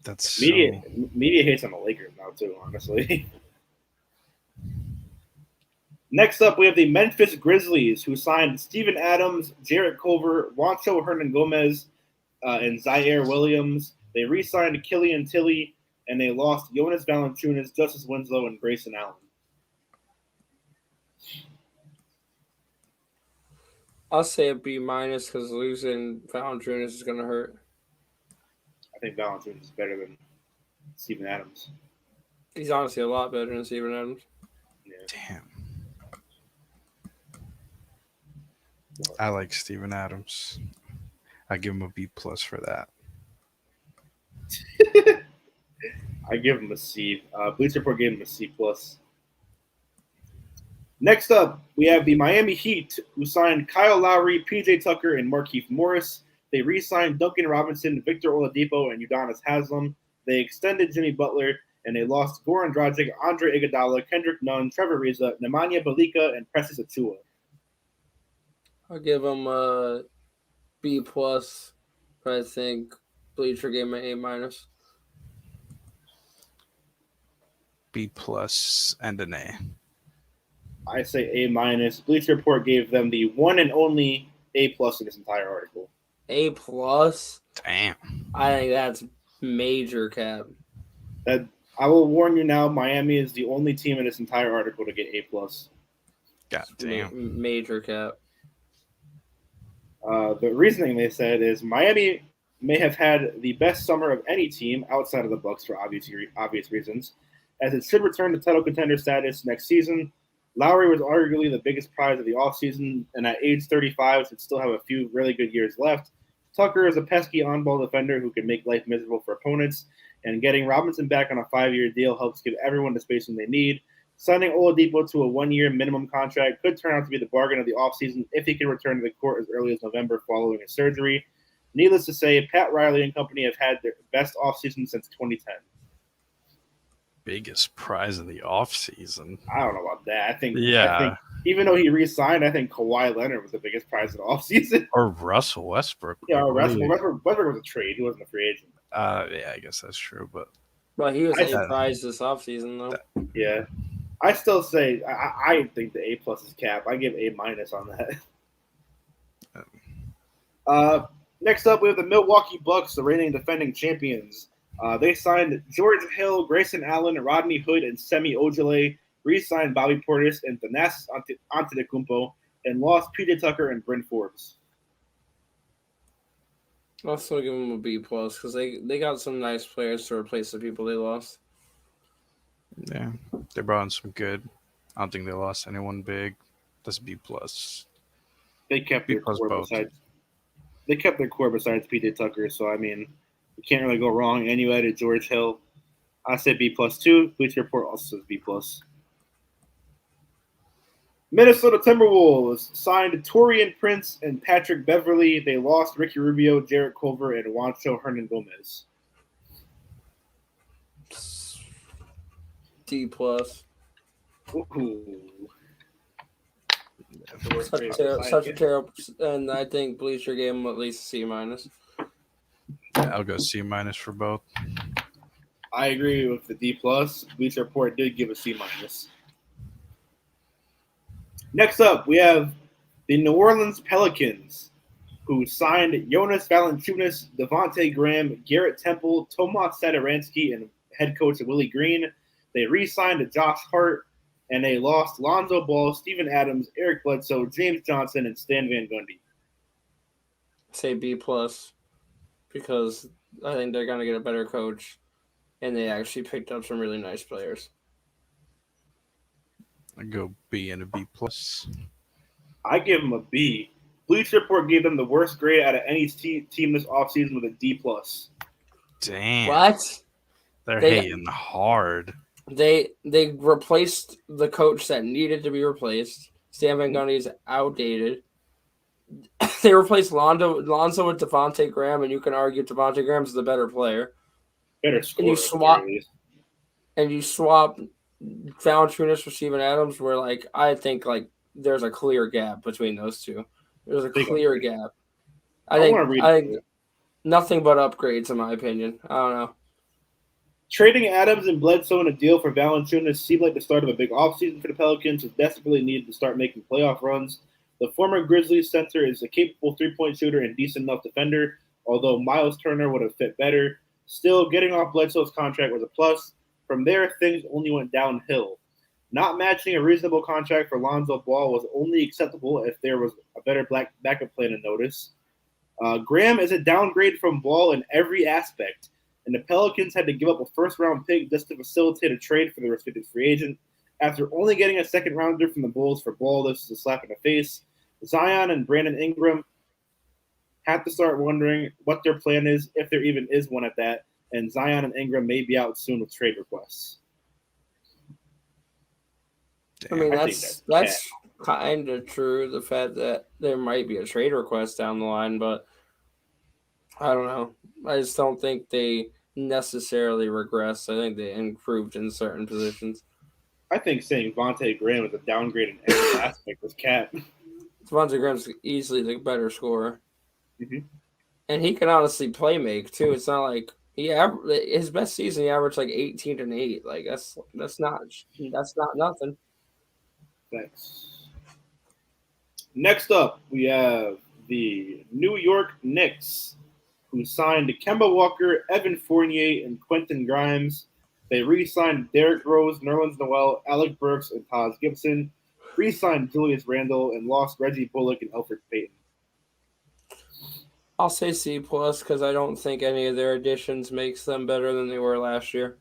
That's media hates on the Lakers now too, honestly. Next up, we have the Memphis Grizzlies, who signed Steven Adams, Jarrett Culver, Juancho Hernan-Gomez, and Zaire Williams. They re-signed Killian Tilly, and they lost Jonas Valanciunas, Justice Winslow, and Grayson Allen. I'll say a B minus because losing Valanciunas is gonna hurt. I think Valanciunas is better than Steven Adams. He's honestly a lot better than Steven Adams. Yeah. damn. I like Steven Adams. I give him a B plus for that. I give him a C. Bleacher Report gave him a C plus. Next up, we have the Miami Heat, who signed Kyle Lowry, PJ Tucker, and Markieff Morris. They re-signed Duncan Robinson, Victor Oladipo, and Udonis Haslem. They extended Jimmy Butler, and they lost Goran Dragic, Andre Iguodala, Kendrick Nunn, Trevor Ariza, Nemanja Bjelica, and Precious Achiuwa. I'll give him a B plus, but I think Bleacher gave him an A minus. B plus and an A. I say A minus. Bleacher Report gave them the one and only A plus in this entire article. A plus? Damn. I think that's major cap. That I will warn you now. Miami is the only team in this entire article to get A plus. God damn. Major cap. The reasoning they said is Miami may have had the best summer of any team outside of the Bucks for obvious reasons, as it should return to title contender status next season. Lowry was arguably the biggest prize of the offseason, and at age 35 should still have a few really good years left. Tucker is a pesky on-ball defender who can make life miserable for opponents, and getting Robinson back on a 5-year deal helps give everyone the spacing they need. Signing Oladipo to a 1-year minimum contract could turn out to be the bargain of the offseason if he can return to the court as early as November following his surgery. Needless to say, Pat Riley and company have had their best offseason since 2010. Biggest prize of the offseason. I don't know about that. I think Yeah. even though he re-signed, I think Kawhi Leonard was the biggest prize of the offseason. Or Russell Westbrook. Yeah, Like, Westbrook was a trade. He wasn't a free agent. yeah, I guess that's true, but But he was I- A prize this offseason, though. Yeah. I still say I think the A plus is cap. I give A minus on that. Next up, we have the Milwaukee Bucks, the reigning defending champions. They signed George Hill, Grayson Allen, Rodney Hood, and Semi Ojeleye. Re-signed Bobby Portis and Thanasis Antetokounmpo, and lost PJ Tucker and Bryn Forbes. I'll still give him a B plus because they got some nice players to replace the people they lost. yeah, they brought in some good. I don't think they lost anyone big. That's B plus. They kept B their plus core both. besides PJ Tucker. So I mean, you can't really go wrong. And you added George Hill. I said B plus too. Bleacher Report also says B plus. Minnesota Timberwolves signed Taurean Prince and Patrick Beverly. They lost Ricky Rubio, Jarrett Culver, and Juancho Hernan-Gomez. D plus. Ooh. Such a terrible, and I think Bleacher gave him at least a C minus. Yeah, I'll go C minus for both. I agree with the D plus. Bleacher Report did give a C minus. Next up, we have the New Orleans Pelicans, who signed Jonas Valanciunas, Devontae Graham, Garrett Temple, Tomas Satoransky, and head coach Willie Green. They re-signed Josh Hart, and they lost Lonzo Ball, Steven Adams, Eric Bledsoe, James Johnson, and Stan Van Gundy. Say B plus because I think they're gonna get a better coach, and they actually picked up some really nice players. I go B and a B plus. I give them a B. Bleacher Report gave them the worst grade out of any team this offseason with a D plus. Damn, What? they're They- hating hard. They replaced the coach that needed to be replaced. Stan Van Gundy is outdated. They replaced Lonzo with Devontae Graham, and you can argue Devontae Graham's the better player. Better score. And you at the swap- very least. And you swap Valanciunas for Steven Adams, where like I think like there's a clear gap between those two. There's a Big clear upgrade. gap. I wanna read I it. think nothing but upgrades in my opinion. I don't know. Trading Adams and Bledsoe in a deal for Valanciunas seemed like the start of a big offseason for the Pelicans, who desperately needed to start making playoff runs. The former Grizzlies center is a capable three-point shooter and decent enough defender, although Miles Turner would have fit better. Still, getting off Bledsoe's contract was a plus. From there, things only went downhill. Not matching a reasonable contract for Lonzo Ball was only acceptable if there was a better backup plan to notice. Graham is a downgrade from Ball in every aspect, and the Pelicans had to give up a first-round pick just to facilitate a trade for the restricted free agent. After only getting a second-rounder from the Bulls for Ball, this is a slap in the face. Zion and Brandon Ingram have to start wondering what their plan is, if there even is one at that, and Zion and Ingram may be out soon with trade requests. I mean, I think that's kind of true. The fact that there might be a trade request down the line, but I don't know. I just don't think they necessarily regressed. I think they improved in certain positions. I think saying Vontae Graham is a downgrade in every aspect was cap. Devontae Graham's easily the better scorer, Mhm. and he can honestly play make too. It's not like his best season he averaged like 18 and 8. Like that's not nothing. Thanks. Next up, we have the New York Knicks, who signed Kemba Walker, Evan Fournier, and Quentin Grimes. They re-signed Derrick Rose, Nerlens Noel, Alec Burks, and Taj Gibson. Re-signed Julius Randle and lost Reggie Bullock and Elfrid Payton. I'll say C plus because I don't think any of their additions makes them better than they were last year.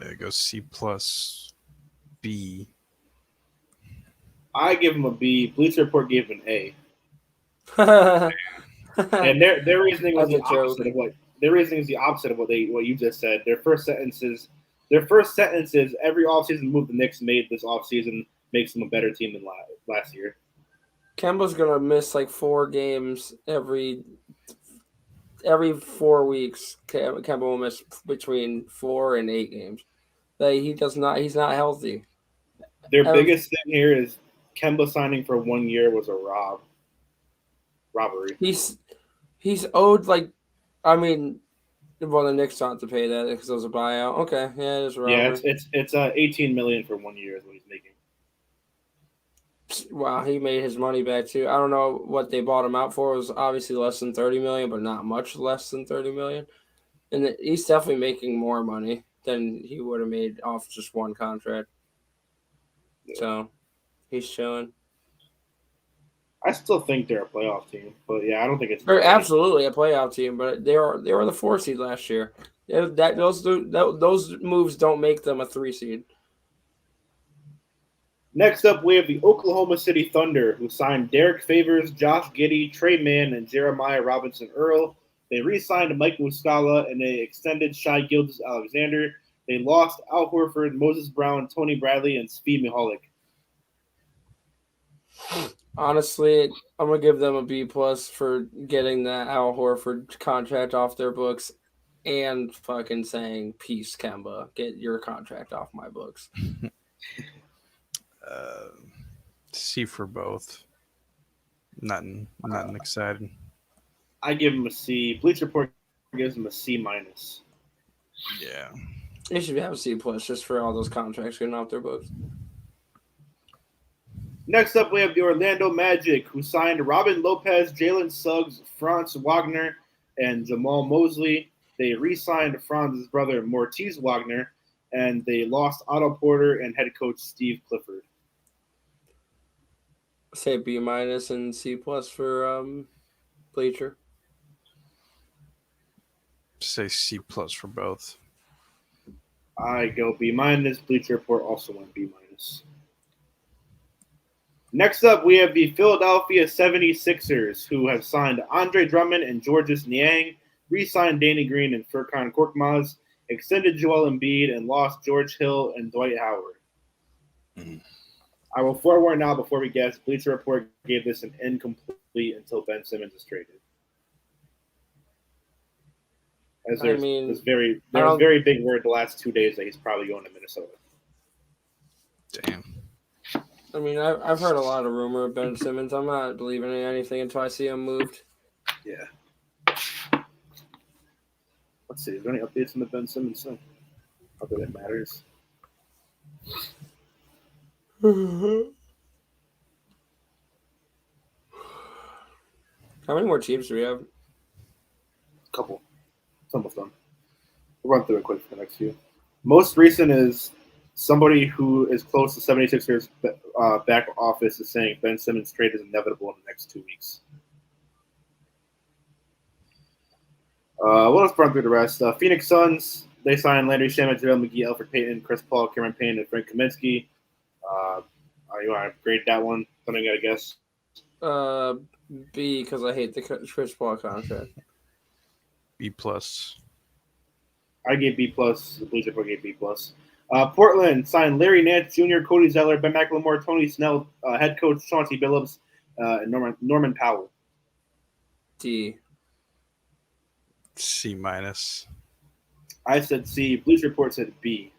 I go C plus B. I give him a B. Bleacher Report gave him an A. And their reasoning was That's the a joke. opposite of what what you just said. Their first sentence is every offseason move the Knicks made this offseason makes them a better team than last year. Kemba's gonna miss like 4 games every 4 weeks. Kemba will miss between 4 and 8 games. He's not healthy. Their biggest thing here is Kemba signing for 1 year was a robbery. He's owed like, I mean, well the Knicks don't have to pay that because it was a buyout. Okay, yeah, it is a robbery. Yeah, it's $18 million for 1 year is what he's making. Wow, he made his money back too. I don't know what they bought him out for. It was obviously less than 30 million, but not much less than 30 million. And he's definitely making more money than he would have made off just one contract. Yeah. So he's chilling. I still think they're a playoff team, but yeah, I don't think it's They're absolutely a playoff team, but they were the 4 seed last year. Those moves don't make them a 3 seed. Next up, we have the Oklahoma City Thunder, who signed Derek Favors, Josh Giddey, Trey Mann, and Jeremiah Robinson Earl. They re-signed Mike Muscala, and they extended Shai Gilgeous-Alexander. They lost Al Horford, Moses Brown, Tony Bradley, and Speed Mihalik. Honestly, I'm gonna give them a B plus for getting that Al Horford contract off their books, and fucking saying peace, Kemba, get your contract off my books. C for both. Nothing exciting. I give him a C. Bleacher Report gives him a C minus. Yeah. They should have a C plus just for all those contracts getting off their books. Next up, we have the Orlando Magic, who signed Robin Lopez, Jalen Suggs, Franz Wagner, and Jamal Mosley. They re-signed Franz's brother, Mortiz Wagner, and they lost Otto Porter and head coach Steve Clifford. Say B minus and C plus for Bleacher. Say C plus for both. I go B minus. Bleacher Report also went B minus. Next up, we have the Philadelphia 76ers, who have signed Andre Drummond and Georges Niang, re-signed Danny Green and Furkan Korkmaz, extended Joel Embiid, and lost George Hill and Dwight Howard. I will forewarn now before we guess, Bleacher Report gave this an incomplete until Ben Simmons is traded. As there's this very big word the last 2 days that he's probably going to Minnesota. Damn. I mean, I've heard a lot of rumor of Ben Simmons. I'm not believing in anything until I see him moved. Yeah. Let's see. Is there any updates on the Ben Simmons thing? Not that it matters. How many more teams do we have? Couple. It's almost done. We'll run through it quick for the next few. Most recent is somebody who is close to 76ers back office is saying Ben Simmons' trade is inevitable in the next 2 weeks. Let's run through the rest. Phoenix Suns, they signed Landry Shamet, JaVale McGee, Alfred Payton, Chris Paul, Cameron Payne, and Frank Kaminsky. You want to grade that one? Something I guess. B, because I hate the Chris Paul contract. B plus. I gave B plus. The Bleacher Report gave B plus. Portland signed Larry Nance Jr., Cody Zeller, Ben McLemore, Tony Snell, head coach Chauncey Billups, and Norman Powell. D. C minus. I said C. Bleacher Report said B.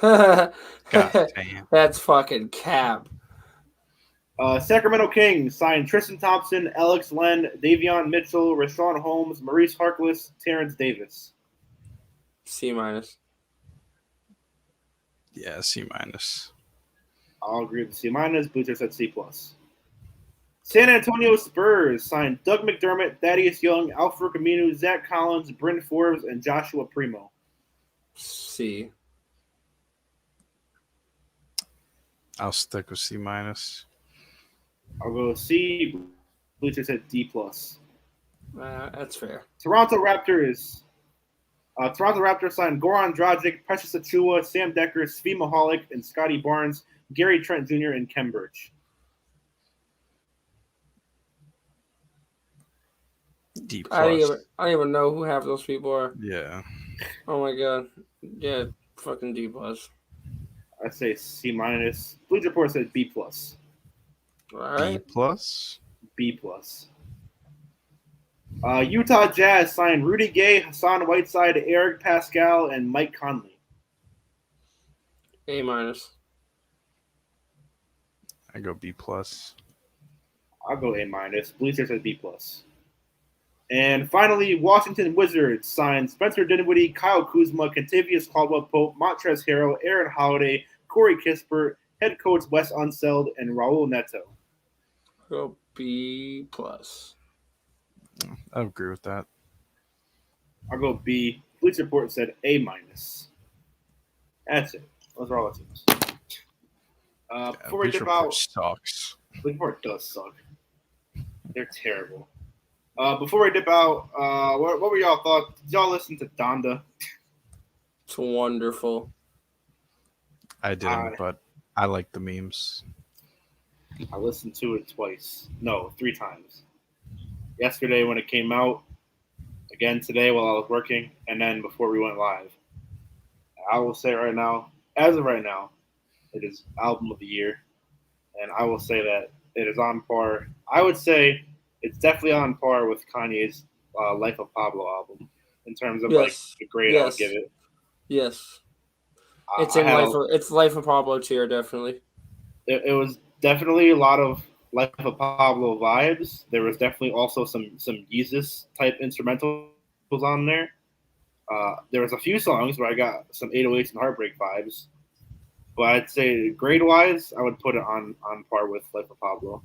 God damn. That's fucking cap. Sacramento Kings signed Tristan Thompson, Alex Len, Davion Mitchell, Rashawn Holmes, Maurice Harkless, Terrence Davis. C minus. Yeah, C minus. I'll agree with C minus. Bleacher said C plus. San Antonio Spurs signed Doug McDermott, Thaddeus Young, Alfred Aminu, Zach Collins, Bryn Forbes, and Joshua Primo. C. I'll stick with C minus. I'll go C. Bleacher said D plus. That's fair. Toronto Raptors signed Goran Dragic, Precious Achua, Sam Decker, Svi Mahalik, and Scotty Barnes, Gary Trent Jr., and Kem Birch. D I don't plus. even know who half those people are. Yeah. Oh my god. Yeah, fucking D plus. I say C minus. Bleacher Report said B plus. All B right. plus. B plus. Utah Jazz signed Rudy Gay, Hassan Whiteside, Eric Pascal, and Mike Conley. A minus. I go B plus. I'll go A minus. Bleacher says B plus. And finally, Washington Wizards signed Spencer Dinwiddie, Kyle Kuzma, Kentavious Caldwell-Pope, Montrezl Harrell, Aaron Holiday, Corey Kispert, head coach Wes Unseld, and Raul Neto. Go B plus. I agree with that. I'll go B. Bleacher Report said A minus. That's it. Those are all the teams. Before we Bleacher dip Report out, sucks. Bleacher Report does suck. They're terrible. Before we dip out, what were y'all thoughts? Did y'all listen to Donda? It's wonderful. I didn't, but I like the memes. I listened to it twice. No, 3 times. Yesterday when it came out, again today while I was working, and then before we went live. I will say right now, as of right now, it is album of the year. And I will say that it is on par. I would say it's definitely on par with Kanye's Life of Pablo album in terms of like the grade I would give it. Yes. It's Life of Pablo tier, definitely. It was definitely a lot of Life of Pablo vibes. There was definitely also some Yeezus type instrumentals on there. There was a few songs where I got some 808s and Heartbreak vibes. But I'd say grade-wise, I would put it on par with Life of Pablo.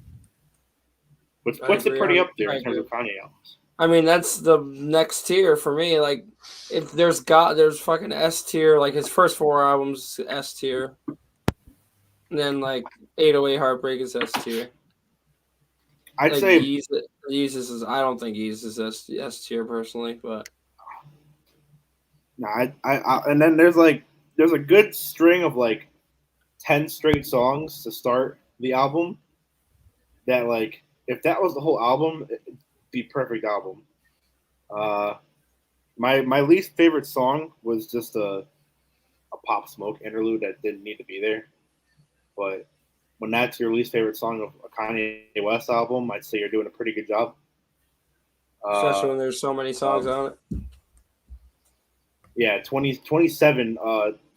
Which puts it pretty up there in terms of Kanye albums. I mean, that's the next tier for me. Like, if there's fucking S tier, like his first 4 albums S tier. And then like 808 Heartbreak is S tier. I'd like say Yeezus is. I don't think Yeezus is S tier personally, but no. I and then there's like there's a good string of like 10 straight songs to start the album. That like if that was the whole album, it'd be perfect album. My least favorite song was just a Pop Smoke interlude that didn't need to be there. But when that's your least favorite song of a Kanye West album, I'd say you're doing a pretty good job. Especially when there's so many songs on it. Yeah, 27.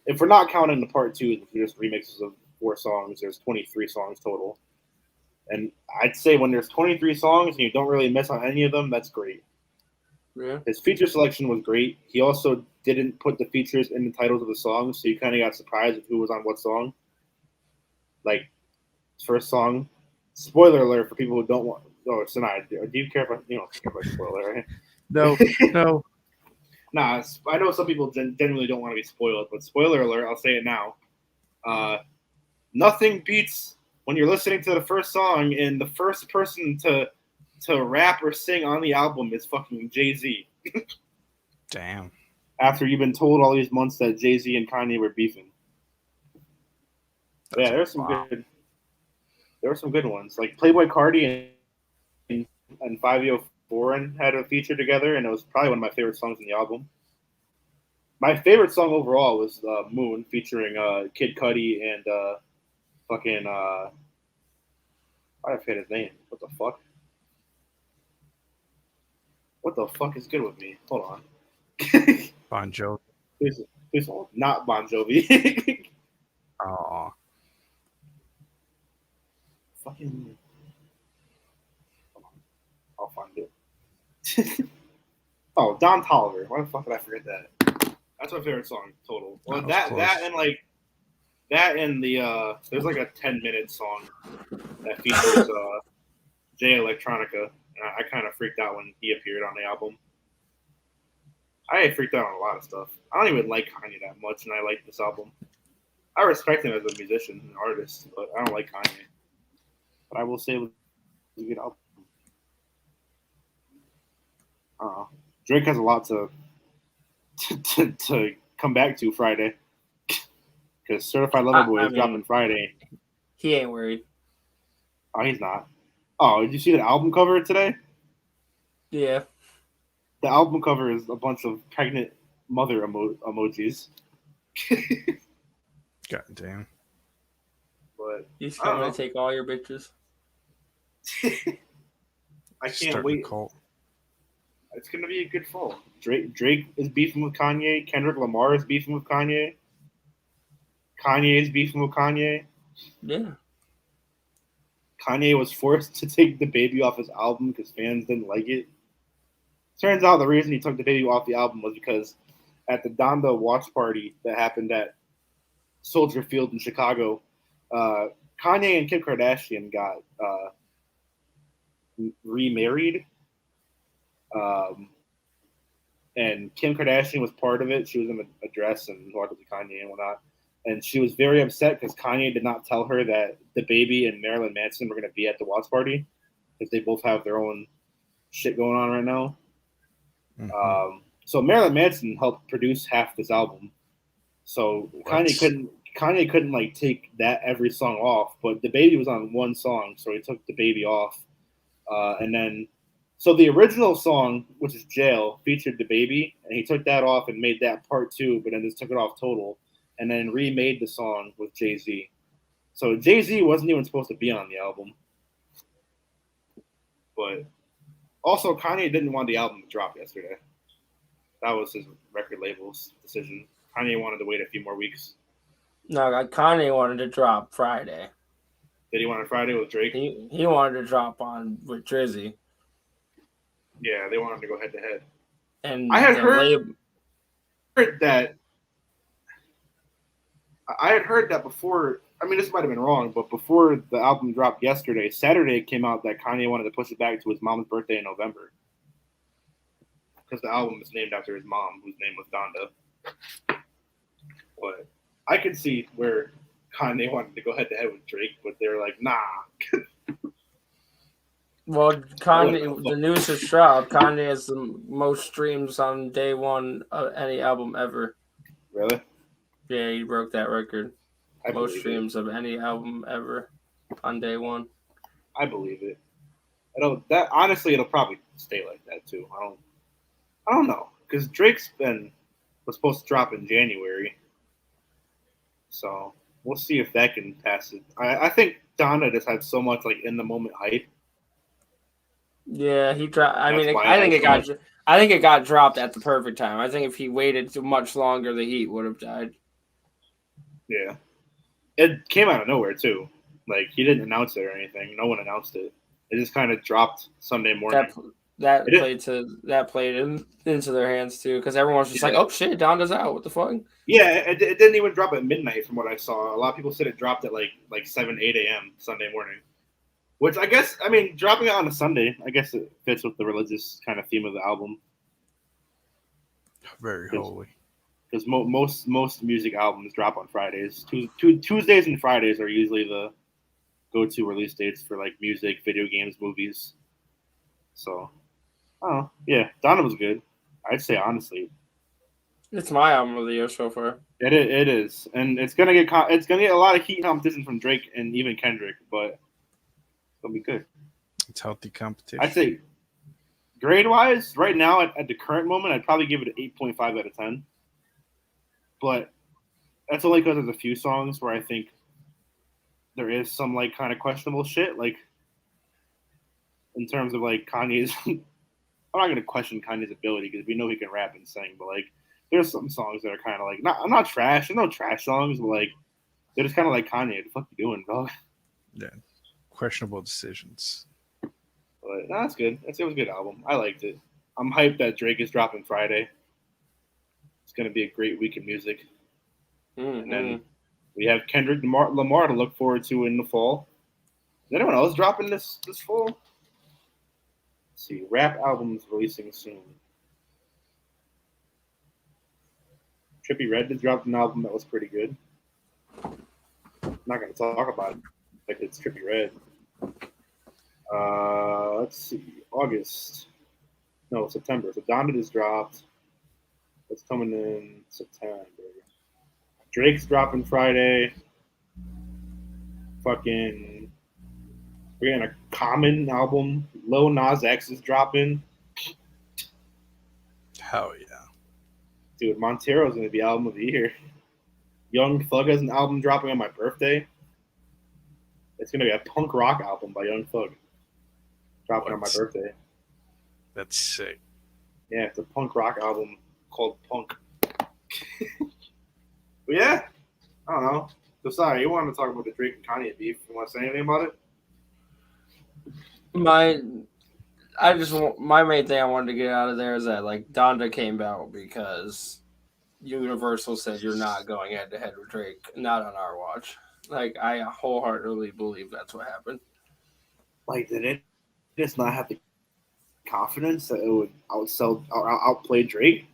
If we're not counting the part two, if you're just remixes of 4 songs, there's 23 songs total. And I'd say when there's 23 songs and you don't really miss on any of them, that's great. Yeah. His feature selection was great. He also didn't put the features in the titles of the songs, so you kind of got surprised with who was on what song. Like, first song, spoiler alert for people who don't want. Oh, Sinai, do you care about? You don't care about spoiler, right? No, no. Nah, I know some people genuinely don't want to be spoiled, but spoiler alert, I'll say it now. Nothing beats when you're listening to the first song and the first person to rap or sing on the album is fucking Jay-Z. Damn. After you've been told all these months that Jay-Z and Kanye were beefing. Yeah, there's some good. There were some good ones, like Playboy Cardi and 5 Foreign had a feature together, and it was probably one of my favorite songs in the album. My favorite song overall was Moon, featuring Kid Cudi and fucking I forget his name. What the fuck? What the fuck is good with me? Hold on. Bon Jovi. Please hold. Not Bon Jovi. Oh, Fucking. Hold on. I'll find it. Oh, Don Toliver. Why the fuck did I forget that? That's my favorite song total. Well, that and the there's like a 10-minute song that features Jay Electronica. And I kind of freaked out when he appeared on the album. I freaked out on a lot of stuff. I don't even like Kanye that much, and I like this album. I respect him as a musician and artist, but I don't like Kanye. But I will say it was a good album. Drake has a lot to come back to Friday. Because Certified Lover Boy is dropping Friday. He ain't worried. Oh, he's not. Oh, did you see the album cover today? Yeah. The album cover is a bunch of pregnant mother emojis. God damn. But He's coming to take all your bitches. I can't wait. It's gonna be a good fall. Drake is beefing with Kanye. Kendrick Lamar is beefing with Kanye. Kanye is beefing with Kanye. Yeah. Kanye was forced to take the baby off his album because fans didn't like it. Turns out the reason he took the baby off the album was because at the Donda watch party that happened at Soldier Field in Chicago, Kanye and Kim Kardashian got remarried. And Kim Kardashian was part of it. She was in a dress and walked with Kanye and whatnot. And she was very upset because Kanye did not tell her that the baby and Marilyn Manson were going to be at the watch party because they both have their own shit going on right now. Mm-hmm. So Marilyn Manson helped produce half this album. So Kanye couldn't like take that every song off, but the baby was on one song, so he took the baby off. And then so the original song, which is Jail, featured the baby, and he took that off and made that part 2, but then just took it off total, and then remade the song with Jay-Z. So Jay-Z wasn't even supposed to be on the album. But also, Kanye didn't want the album to drop yesterday. That was his record label's decision. Kanye wanted to wait a few more weeks. No, Kanye wanted to drop Friday. Did he want it Friday with Drake? He wanted to drop with Drizzy. Yeah, they wanted to go head to head. And I had heard that. I had heard that before. I mean, this might have been wrong, but before the album dropped yesterday, Saturday it came out that Kanye wanted to push it back to his mom's birthday in November. Because the album is named after his mom, whose name was Donda. But I could see where Kanye wanted to go head to head with Drake, but they're like, nah. Well, Kanye, the news has dropped. Kanye has the most streams on day one of any album ever. Really? Yeah, he broke that record. I Most believe it. streams of any album ever on day one. I believe it. That honestly, it'll probably stay like that too. I don't know, because was supposed to drop in January, so we'll see if that can pass it. I think Donna just had so much like in the moment hype. Yeah, he dropped. I That's mean, why I it think has it so got. much. I think it got dropped at the perfect time. I think if he waited too much longer, the heat would have died. Yeah, it came out of nowhere too. Like he didn't announce it or anything. No one announced it. It just kind of dropped Sunday morning. That It did. played into their hands too, because everyone was just like, Yeah. "Oh shit, Donda's out! What the fuck?" Yeah, it didn't even drop at midnight from what I saw. A lot of people said it dropped at like 7, 8 a.m. Sunday morning. Which I guess, I mean, dropping it on a Sunday, I guess it fits with the religious kind of theme of the album. Very holy. Because most music albums drop on Fridays. Tuesdays and Fridays are usually the go-to release dates for like music, video games, movies. So, oh yeah, Donna was good. I'd say honestly, It's my album of the year so far. it is, and it's gonna get a lot of heat competition from Drake and even Kendrick, but it's gonna be good. It's healthy competition. I'd say grade wise, right now at the current moment, I'd probably give it an 8.5 out of 10. But that's only because there's a few songs where I think there is some like kind of questionable shit, like in terms of like Kanye's. I'm not gonna question Kanye's ability because we know he can rap and sing, but like there's some songs that are kind of like not trash. There's no trash songs, but like they're just kind of like Kanye. What the fuck you doing, bro? Yeah, questionable decisions. But no, that's good. It was a good album. I liked it. I'm hyped that Drake is dropping Friday. It's gonna be a great week of music. Mm-hmm. And then we have Kendrick Lamar to look forward to in the fall. Is anyone else dropping this fall? Let's see, rap albums releasing soon. Trippie Redd just dropped an album that was pretty good. I'm not going to talk about it like it's Trippie Redd. Let's see, September. So Donda just dropped. What's coming in September? Drake's dropping Friday. Fucking, we're getting a Common album. Lil Nas X is dropping. Hell yeah. Dude, Montero's going to be album of the year. Young Thug has an album dropping on my birthday. It's going to be a punk rock album by Young Thug. Dropping on my birthday. That's sick. Yeah, it's a punk rock album called Punk. But yeah, I don't know. So sorry, you wanted to talk about the Drake and Kanye beef. You want to say anything about it? My main thing I wanted to get out of there is that like Donda came out because Universal said you're not going head to head with Drake, not on our watch. Like I wholeheartedly believe that's what happened. Like, did it just not have the confidence that it would outplay Drake?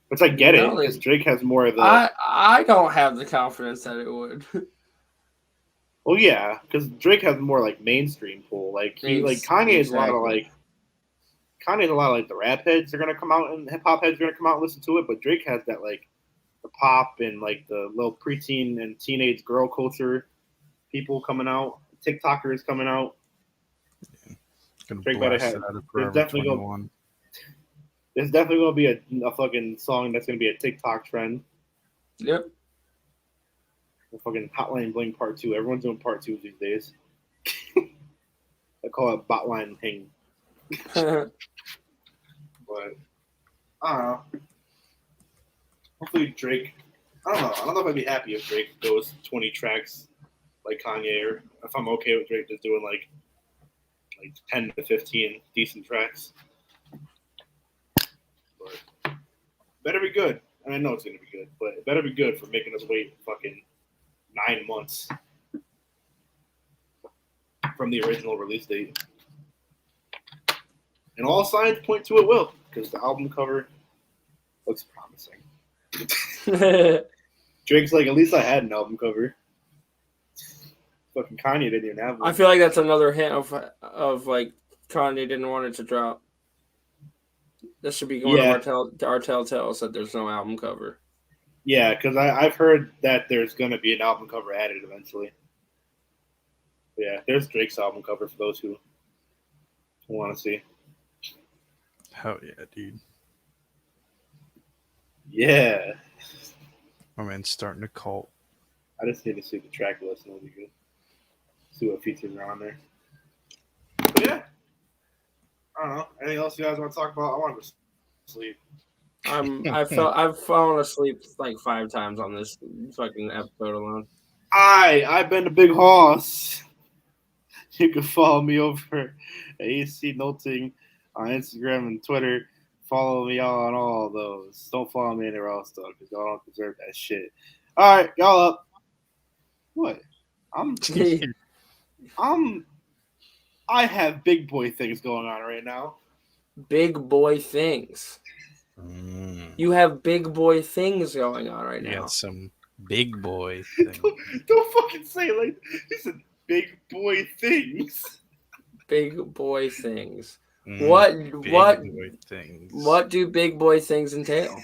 Which I get it, because Drake has more of the. I don't have the confidence that it would. Well, yeah, because Drake has more like mainstream pull. Like Kanye's a lot of like. Kanye's a lot of like the rap heads are gonna come out and hip hop heads are gonna come out and listen to it, but Drake has that like the pop and like the little preteen and teenage girl culture people coming out, TikTokers coming out. Yeah. Gonna Drake better have. There's definitely gonna be a fucking song that's gonna be a TikTok trend. Yep. The fucking Hotline Bling Part 2. Everyone's doing Part 2 these days. I call it Botline Ping. But I don't know. Hopefully Drake. I don't know if I'd be happy if Drake goes 20 tracks like Kanye, or if I'm okay with Drake just doing like 10 to 15 decent tracks. But better be good. And I know it's gonna be good, but it better be good for making us wait fucking 9 months from the original release date. And all signs point to it will, because the album cover looks promising. Drake's like, at least I had an album cover. Fucking Kanye didn't even have one. I feel like that's another hint of like Kanye didn't want it to drop. This should be one of our telltales that there's no album cover. Yeah, because I've heard that there's gonna be an album cover added eventually. Yeah, there's Drake's album cover for those who want to see. Hell yeah, dude. Yeah, My man's starting a cult. I just need to see the track list and it'll be good. See what features are on there. But yeah, I don't know. Anything else you guys want to talk about? I want to sleep. I've fallen asleep like 5 times on this fucking episode alone. I've been a big horse. You can follow me over at AC Nolting on Instagram and Twitter. Follow me on all those. Don't follow me anywhere else though, because y'all don't deserve that shit. All right, y'all up. What? I have big boy things going on right now. Big boy things. You have big boy things going on right You now. got some big boy thing. Don't fucking say it like he said big boy things. Big boy things. Big What boy things. What do big boy things entail?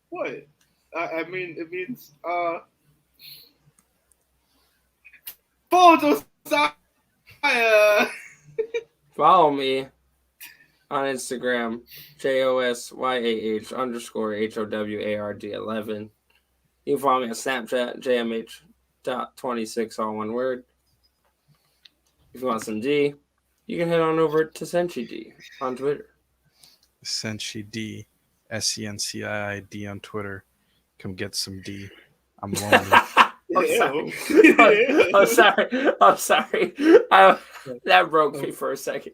What? I mean, it means follow Josiah. Follow me on Instagram, JOSYAH_HOWARD11. You can follow me on Snapchat, JMH.26, all one word. If you want some D, you can head on over to Senchi D on Twitter. Senchi D, SENCIID on Twitter. Come get some D. I'm lonely. I'm sorry. That broke me for a second.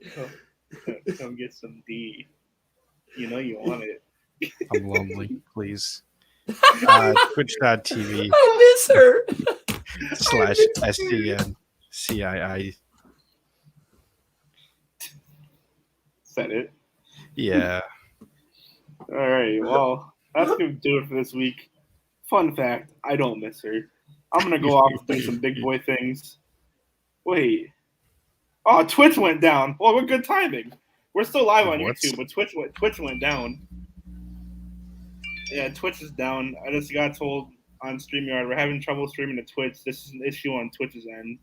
Come get some D. You know you want it. I'm lonely. Please. Twitch.tv I miss her. /SCNCII. Is that it? Yeah. All right. Well, that's gonna do it for this week. Fun fact: I don't miss her. I'm gonna go off and do some big boy things. Wait. Oh, Twitch went down. Well, we're good timing. We're still live on YouTube, but Twitch went down. Yeah, Twitch is down. I just got told on StreamYard we're having trouble streaming to Twitch. This is an issue on Twitch's end.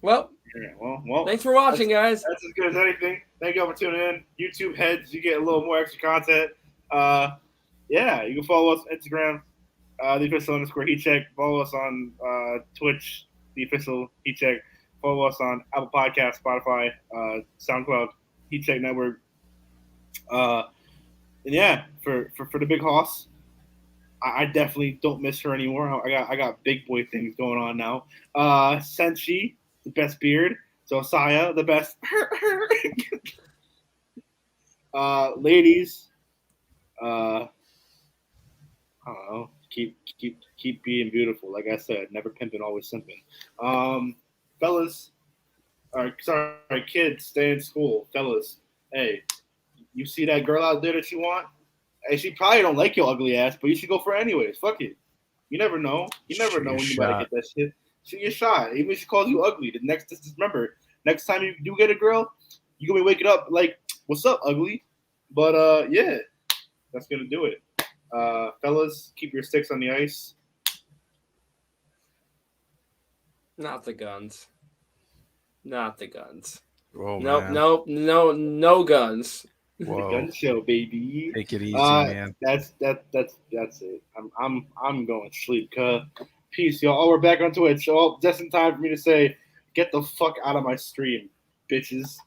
Well, Yeah, well. thanks for watching, guys. That's as good as anything. Thank you all for tuning in. YouTube heads, you get a little more extra content. Yeah, you can follow us on Instagram, the official _ heat check. Follow us on Twitch, the official heat check. Follow us on Apple Podcasts, Spotify, SoundCloud, Heat Check Network. And yeah, for the big hoss, I definitely don't miss her anymore. I got big boy things going on now. Senshi, the best beard. Josiah, the best. Ladies, I don't know. Keep being beautiful. Like I said, never pimping, always simping. Fellas, kids, stay in school. Fellas, hey, you see that girl out there that you want? Hey, she probably don't like your ugly ass, but you should go for it anyways. Fuck it. You never know. You never know when you might get that shit. Shoot your shot. Even if she calls you ugly. Just remember, next time you do get a girl, you're gonna be waking up like, what's up, ugly? But yeah, that's gonna do it. Fellas, keep your sticks on the ice. Not the guns. Not the guns. Whoa, Nope, man. no guns. Whoa. Gun show, baby. Take it easy, man. That's it. I'm going to sleep. Peace, y'all. Oh, we're back on Twitch. Oh, just in time for me to say, get the fuck out of my stream, bitches.